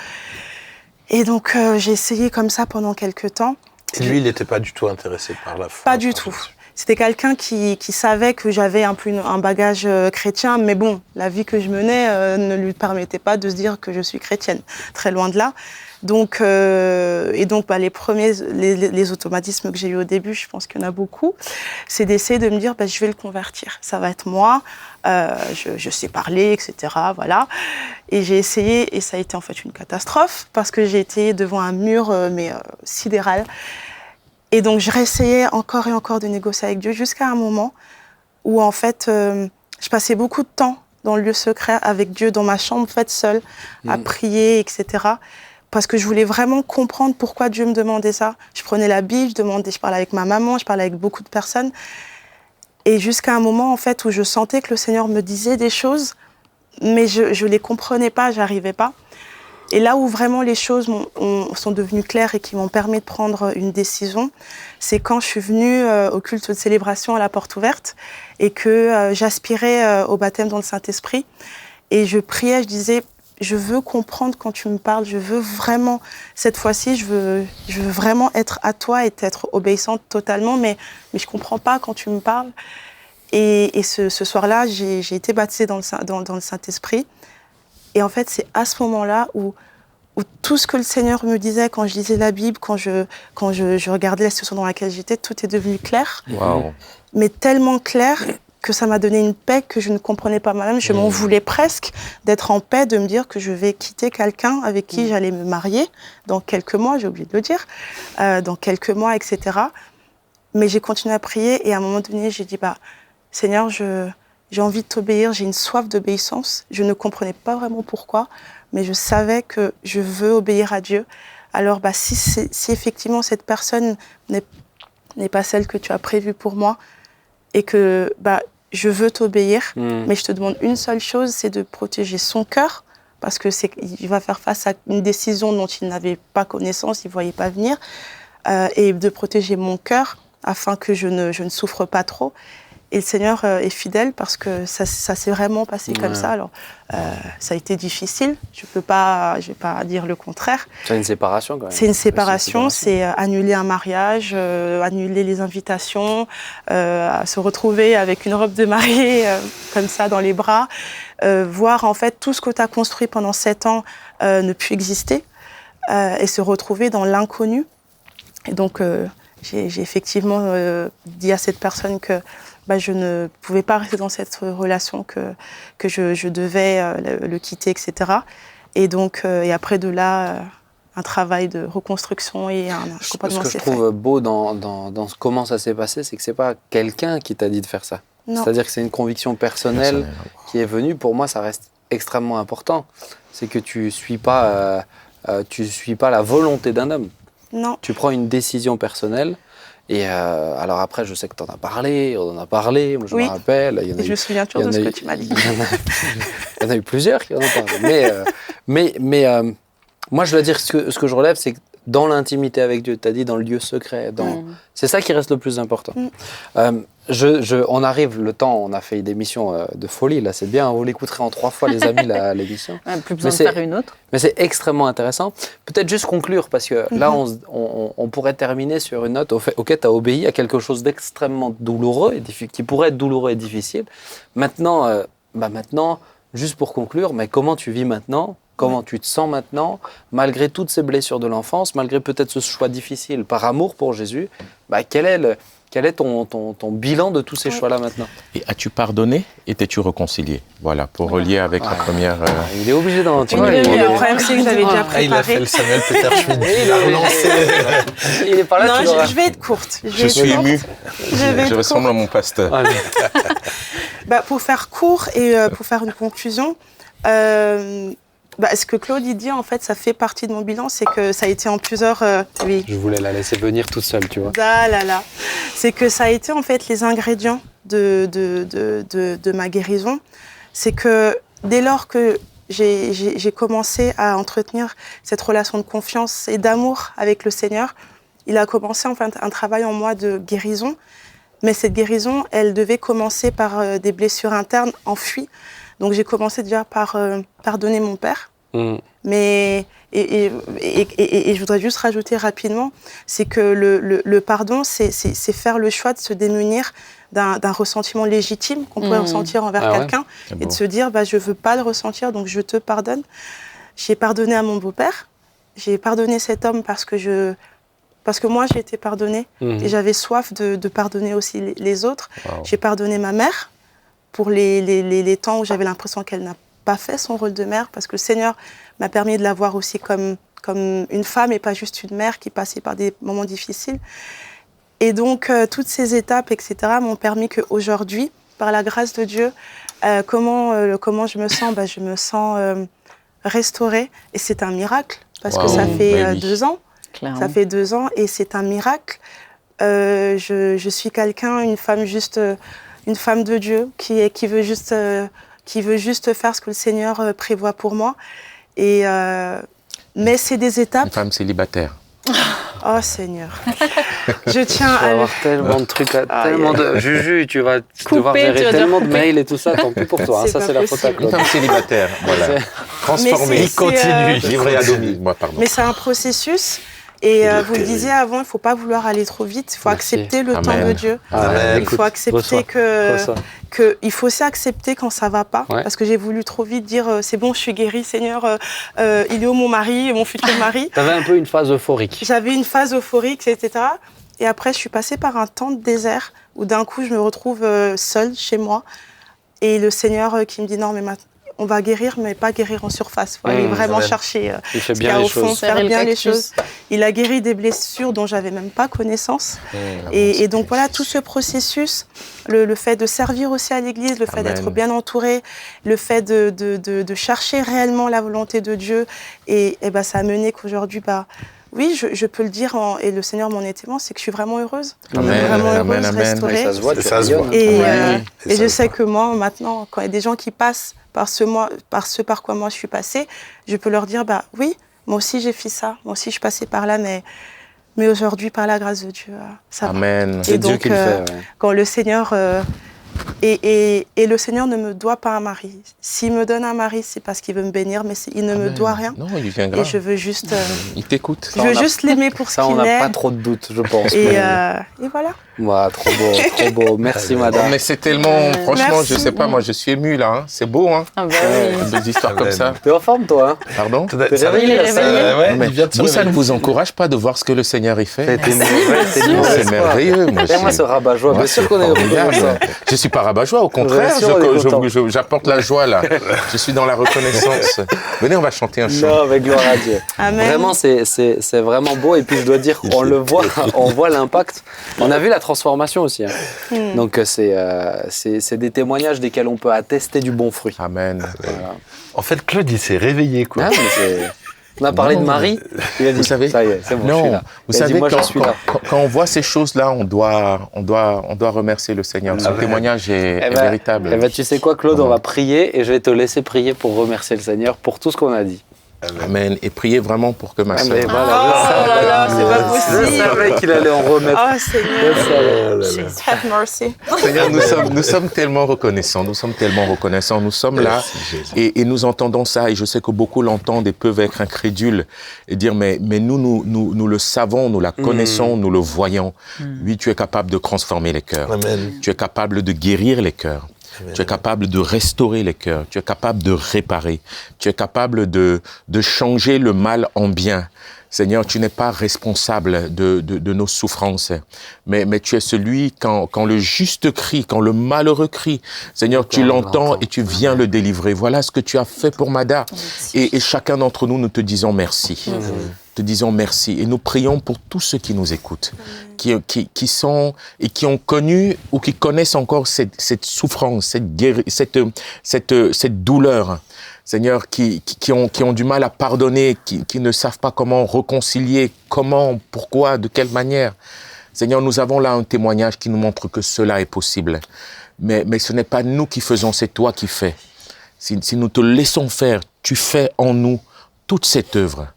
Et donc, j'ai essayé comme ça pendant quelques temps. Et lui, il n'était pas du tout intéressé par la foi. Pas du tout. C'était quelqu'un qui savait que j'avais un peu un bagage chrétien, mais bon, la vie que je menais ne lui permettait pas de se dire que je suis chrétienne. Très loin de là. Donc, les automatismes que j'ai eu au début, je pense qu'il y en a beaucoup, c'est d'essayer de me dire, je vais le convertir. Ça va être moi, je sais parler, etc. Voilà. Et j'ai essayé, et ça a été en fait une catastrophe, parce que j'ai été devant un mur, sidéral. Et donc, je réessayais encore et encore de négocier avec Dieu jusqu'à un moment où, en fait, je passais beaucoup de temps dans le lieu secret avec Dieu, dans ma chambre, en fait, seule, à prier, etc. Parce que je voulais vraiment comprendre pourquoi Dieu me demandait ça. Je prenais la Bible, je parlais avec ma maman, je parlais avec beaucoup de personnes. Et jusqu'à un moment, en fait, où je sentais que le Seigneur me disait des choses, mais je ne les comprenais pas, j'arrivais pas. Et là où vraiment les choses sont devenues claires et qui m'ont permis de prendre une décision, c'est quand je suis venue au culte de célébration à la porte ouverte et que j'aspirais au baptême dans le Saint-Esprit. Et je priais, je disais, je veux comprendre quand tu me parles, je veux vraiment, cette fois-ci, je veux vraiment être à toi et être obéissante totalement, mais je comprends pas quand tu me parles. Et ce soir-là, j'ai été baptisée dans le Saint-Esprit. Et en fait, c'est à ce moment-là où tout ce que le Seigneur me disait quand je lisais la Bible, quand je regardais la situation dans laquelle j'étais, tout est devenu clair. Wow. Mais tellement clair que ça m'a donné une paix que je ne comprenais pas moi-même. Je m'en voulais presque d'être en paix, de me dire que je vais quitter quelqu'un avec qui j'allais me marier dans quelques mois, j'ai oublié de le dire, dans quelques mois, etc. Mais j'ai continué à prier et à un moment donné, j'ai dit, Seigneur, j'ai envie de t'obéir, j'ai une soif d'obéissance. Je ne comprenais pas vraiment pourquoi, mais je savais que je veux obéir à Dieu. Alors, si effectivement cette personne n'est pas celle que tu as prévue pour moi, et que je veux t'obéir, mais je te demande une seule chose, c'est de protéger son cœur, parce qu'il va faire face à une décision dont il n'avait pas connaissance, il ne voyait pas venir, et de protéger mon cœur, afin que je ne souffre pas trop. Et le Seigneur est fidèle parce que ça s'est vraiment passé comme ça. Alors, ça a été difficile. Je vais pas dire le contraire. C'est une séparation quand même. C'est une séparation. C'est annuler un mariage, annuler les invitations, se retrouver avec une robe de mariée comme ça dans les bras, voir en fait tout ce que tu as construit pendant 7 ans ne plus exister et se retrouver dans l'inconnu. Et donc, j'ai effectivement dit à cette personne que je ne pouvais pas rester dans cette relation, que je devais le quitter, etc. Et donc, et après de là, un travail de reconstruction et un accompagnement. Ce que je trouve beau dans comment ça s'est passé, c'est que c'est pas quelqu'un qui t'a dit de faire ça. Non. C'est-à-dire que c'est une conviction personnelle qui est venue. Pour moi, ça reste extrêmement important. C'est que tu suis pas la volonté d'un homme. Non. Tu prends une décision personnelle. Et alors après, je sais que tu en as parlé, on en a parlé, moi je me rappelle. Je me souviens toujours de ce que tu m'as dit. Il y en a eu plusieurs qui en ont parlé. Mais moi, je dois dire, ce que je relève, c'est que dans l'intimité avec Dieu. Tu as dit dans le lieu secret. C'est ça qui reste le plus important. On arrive, le temps, on a fait des émissions de folie, là, c'est bien. Vous l'écouterez en 3 fois, les amis, l'émission. Plus besoin de faire une autre. Mais c'est extrêmement intéressant. Peut-être juste conclure, parce que là, on pourrait terminer sur une note. Ok, tu as obéi à quelque chose d'extrêmement douloureux, qui pourrait être douloureux et difficile. Maintenant, juste pour conclure, mais comment tu vis maintenant ? Comment tu te sens maintenant, malgré toutes ces blessures de l'enfance, malgré peut-être ce choix difficile par amour pour Jésus, quel est ton bilan de tous ces choix-là maintenant ? Et as-tu pardonné et t'es-tu réconcilié ? Voilà, pour relier avec la première... Il est obligé d'en Le problème, c'est que j'avais déjà préparé. Il a fait le Samuel Peter Schmidt. Il a relancé. Il est pas là, non, je vais être courte. Je suis ému. Je ressemble à mon pasteur. Pour faire court et pour faire une conclusion, ce que Claude il dit, en fait, ça fait partie de mon bilan, c'est que ça a été en plusieurs... oui. Je voulais la laisser venir toute seule, tu vois. Ah là là. C'est que ça a été, en fait, les ingrédients de ma guérison. C'est que dès lors que j'ai commencé à entretenir cette relation de confiance et d'amour avec le Seigneur, il a commencé, en fait, un travail en moi de guérison. Mais cette guérison, elle devait commencer par des blessures internes enfuies. Donc j'ai commencé déjà par pardonner mon père. Mais je voudrais juste rajouter rapidement, c'est que le pardon, c'est faire le choix de se démunir d'un ressentiment légitime qu'on pourrait ressentir envers quelqu'un et de se dire je veux pas le ressentir, donc je te pardonne. J'ai pardonné à mon beau-père, j'ai pardonné cet homme parce que moi j'ai été pardonnée et j'avais soif de pardonner aussi les autres. Wow. J'ai pardonné ma mère pour les temps où j'avais l'impression qu'elle n'a pas fait son rôle de mère, parce que le Seigneur m'a permis de la voir aussi comme une femme et pas juste une mère qui passait par des moments difficiles. Et donc, toutes ces étapes, etc., m'ont permis qu'aujourd'hui, par la grâce de Dieu, comment je me sens ? Je me sens restaurée, et c'est un miracle, parce que ça fait 2 ans. Clairement. Ça fait 2 ans, et c'est un miracle. Je suis quelqu'un, une femme de Dieu qui veut juste faire ce que le Seigneur prévoit pour moi. Mais c'est des étapes. Une femme célibataire. Oh Seigneur. Je tiens à avoir tellement de trucs, tellement de Juju, tu vas devoir gérer tellement de mails et tout ça, tant pis pour toi. Ça c'est la faute à Claude. Une femme célibataire, voilà. Transformée. Il continue. Livré à domicile. Mais c'est un processus. Et vous le disiez avant, il ne faut pas vouloir aller trop vite. Il faut accepter le temps de Dieu. Il faut accepter il faut aussi accepter quand ça ne va pas. Ouais. Parce que j'ai voulu trop vite dire c'est bon, je suis guérie, Seigneur. Il est où mon mari, mon futur mari ? Tu avais un peu une phase euphorique. J'avais une phase euphorique, etc. Et après, je suis passée par un temps de désert où d'un coup, je me retrouve seule chez moi. Et le Seigneur qui me dit non, mais on va guérir, mais pas guérir en surface. Il faut aller vraiment chercher ce qu'il y a au fond, faire bien les choses. Il a guéri des blessures dont j'avais même pas connaissance. Et donc voilà, tout ce processus, le fait de servir aussi à l'Église, le fait d'être bien entouré, le fait de chercher réellement la volonté de Dieu, et ça a mené qu'aujourd'hui, oui, je peux le dire, et le Seigneur m'en est témoin, c'est que je suis vraiment heureuse. Vraiment heureuse, restaurée. Et ça se voit. Et je sais que moi, maintenant, quand il y a des gens qui passent par ce par quoi moi je suis passée, je peux leur dire, oui, moi aussi j'ai fait ça, moi aussi je suis passée par là, mais aujourd'hui, par la grâce de Dieu, ça va. Amen. C'est Dieu qui le fait. Quand le Seigneur... Et le Seigneur ne me doit pas un mari. S'il me donne un mari, c'est parce qu'il veut me bénir, mais il ne me doit rien. Non, il viendra. Et je veux juste... il t'écoute. Je veux juste l'aimer pour ce qu'il est. Ça, on n'a pas trop de doutes, je pense. Et voilà. Trop beau, trop beau. Merci, madame. Mais c'est tellement... franchement, merci. Je sais pas, moi, je suis ému, là. Hein. C'est beau, hein. Des histoires comme ça. T'es en forme, toi, hein. Pardon. T'es réveillé, vous, ça ne vous encourage pas de voir ce que le Seigneur y fait? C'est merveilleux. Moi, ce rabat-joie, bien sûr qu'on est formidable. Je suis pas rabat-joie, au contraire, j'apporte la joie, là. Je suis dans la reconnaissance. Venez, on va chanter un chant. Non, avec gloire à Dieu. Amen. Vraiment, c'est vraiment beau. Et puis, je dois dire, on le voit, on voit l'impact. On a vu la transformation aussi. Hein. Donc, c'est des témoignages desquels on peut attester du bon fruit. Amen. Voilà. En fait, Claude, il s'est réveillé, quoi. On a parlé de Marie, il a dit, vous savez, ça y est, c'est bon, je suis là. Vous savez, quand on voit ces choses-là, on doit remercier le Seigneur. Son témoignage est véritable. Tu sais quoi, Claude, on va prier et je vais te laisser prier pour remercier le Seigneur pour tout ce qu'on a dit. Amen. Et priez vraiment pour que ma Ah, sœur... mais voilà, Oh là là, c'est pas je possible. savais qu'il allait en remettre. Oh Seigneur, Je savais. have mercy. Seigneur, nous sommes tellement reconnaissants, nous sommes tellement reconnaissants, nous sommes là et nous entendons ça et je sais que beaucoup l'entendent et peuvent être incrédules et dire mais nous le savons, nous la connaissons, nous le voyons. Oui, tu es capable de transformer les cœurs, Amen. tu es capable de guérir les cœurs. Amen. Tu es capable de restaurer les cœurs, tu es capable de réparer, tu es capable de changer le mal en bien. Seigneur, tu n'es pas responsable de nos souffrances, mais tu es celui, quand le juste crie, quand le malheureux crie, Seigneur, tu l'entends et tu viens le délivrer. Voilà ce que tu as fait pour Mada. Et chacun d'entre nous, nous te disons merci. Te disons merci. Et nous prions pour tous ceux qui nous écoutent, qui sont et qui ont connu ou qui connaissent encore cette souffrance, cette douleur. Seigneur, qui ont du mal à pardonner, qui ne savent pas comment réconcilier, comment, pourquoi, de quelle manière. Seigneur, nous avons là un témoignage qui nous montre que cela est possible. Mais ce n'est pas nous qui faisons, c'est toi qui fais. Si nous te laissons faire, tu fais en nous toute cette œuvre.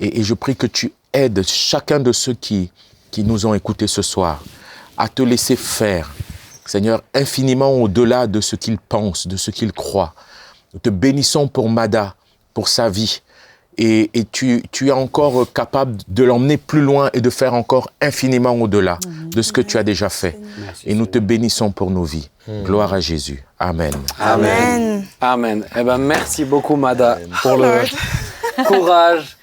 Et je prie que tu aides chacun de ceux qui nous ont écoutés ce soir à te laisser faire, Seigneur, infiniment au-delà de ce qu'ils pensent, de ce qu'ils croient. Nous te bénissons pour Mada, pour sa vie. Et tu es encore capable de l'emmener plus loin et de faire encore infiniment au-delà de ce que tu as déjà fait. Merci, et nous te bénissons pour nos vies. Gloire à Jésus. Amen. Amen. Amen. Eh ben, merci beaucoup, Mada, pour le courage.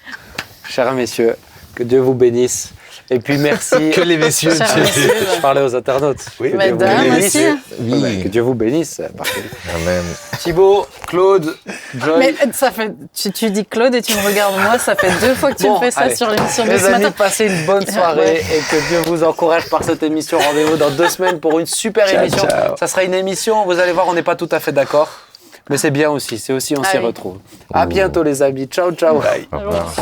Chers messieurs, que Dieu vous bénisse. Et puis merci. Que les messieurs. Chers messieurs. Je parlais aux internautes. Oui, Que Mais Dieu vous dames bénisse. aussi. Que Dieu vous bénisse. Amen. Thibaut, Claude, Joy. Mais ça fait, tu dis Claude et tu me regardes moi, ça fait 2 fois que tu Bon, me fais ça allez. sur l'émission de Les ce amis, matin. passez une bonne soirée et que Dieu vous encourage par cette émission. Rendez-vous dans 2 semaines pour une super émission. ciao. Ça sera une émission, vous allez voir, on n'est pas tout à fait d'accord. Mais c'est bien aussi, c'est aussi on s'y oui. retrouve. À bientôt les amis, ciao ciao. Au revoir.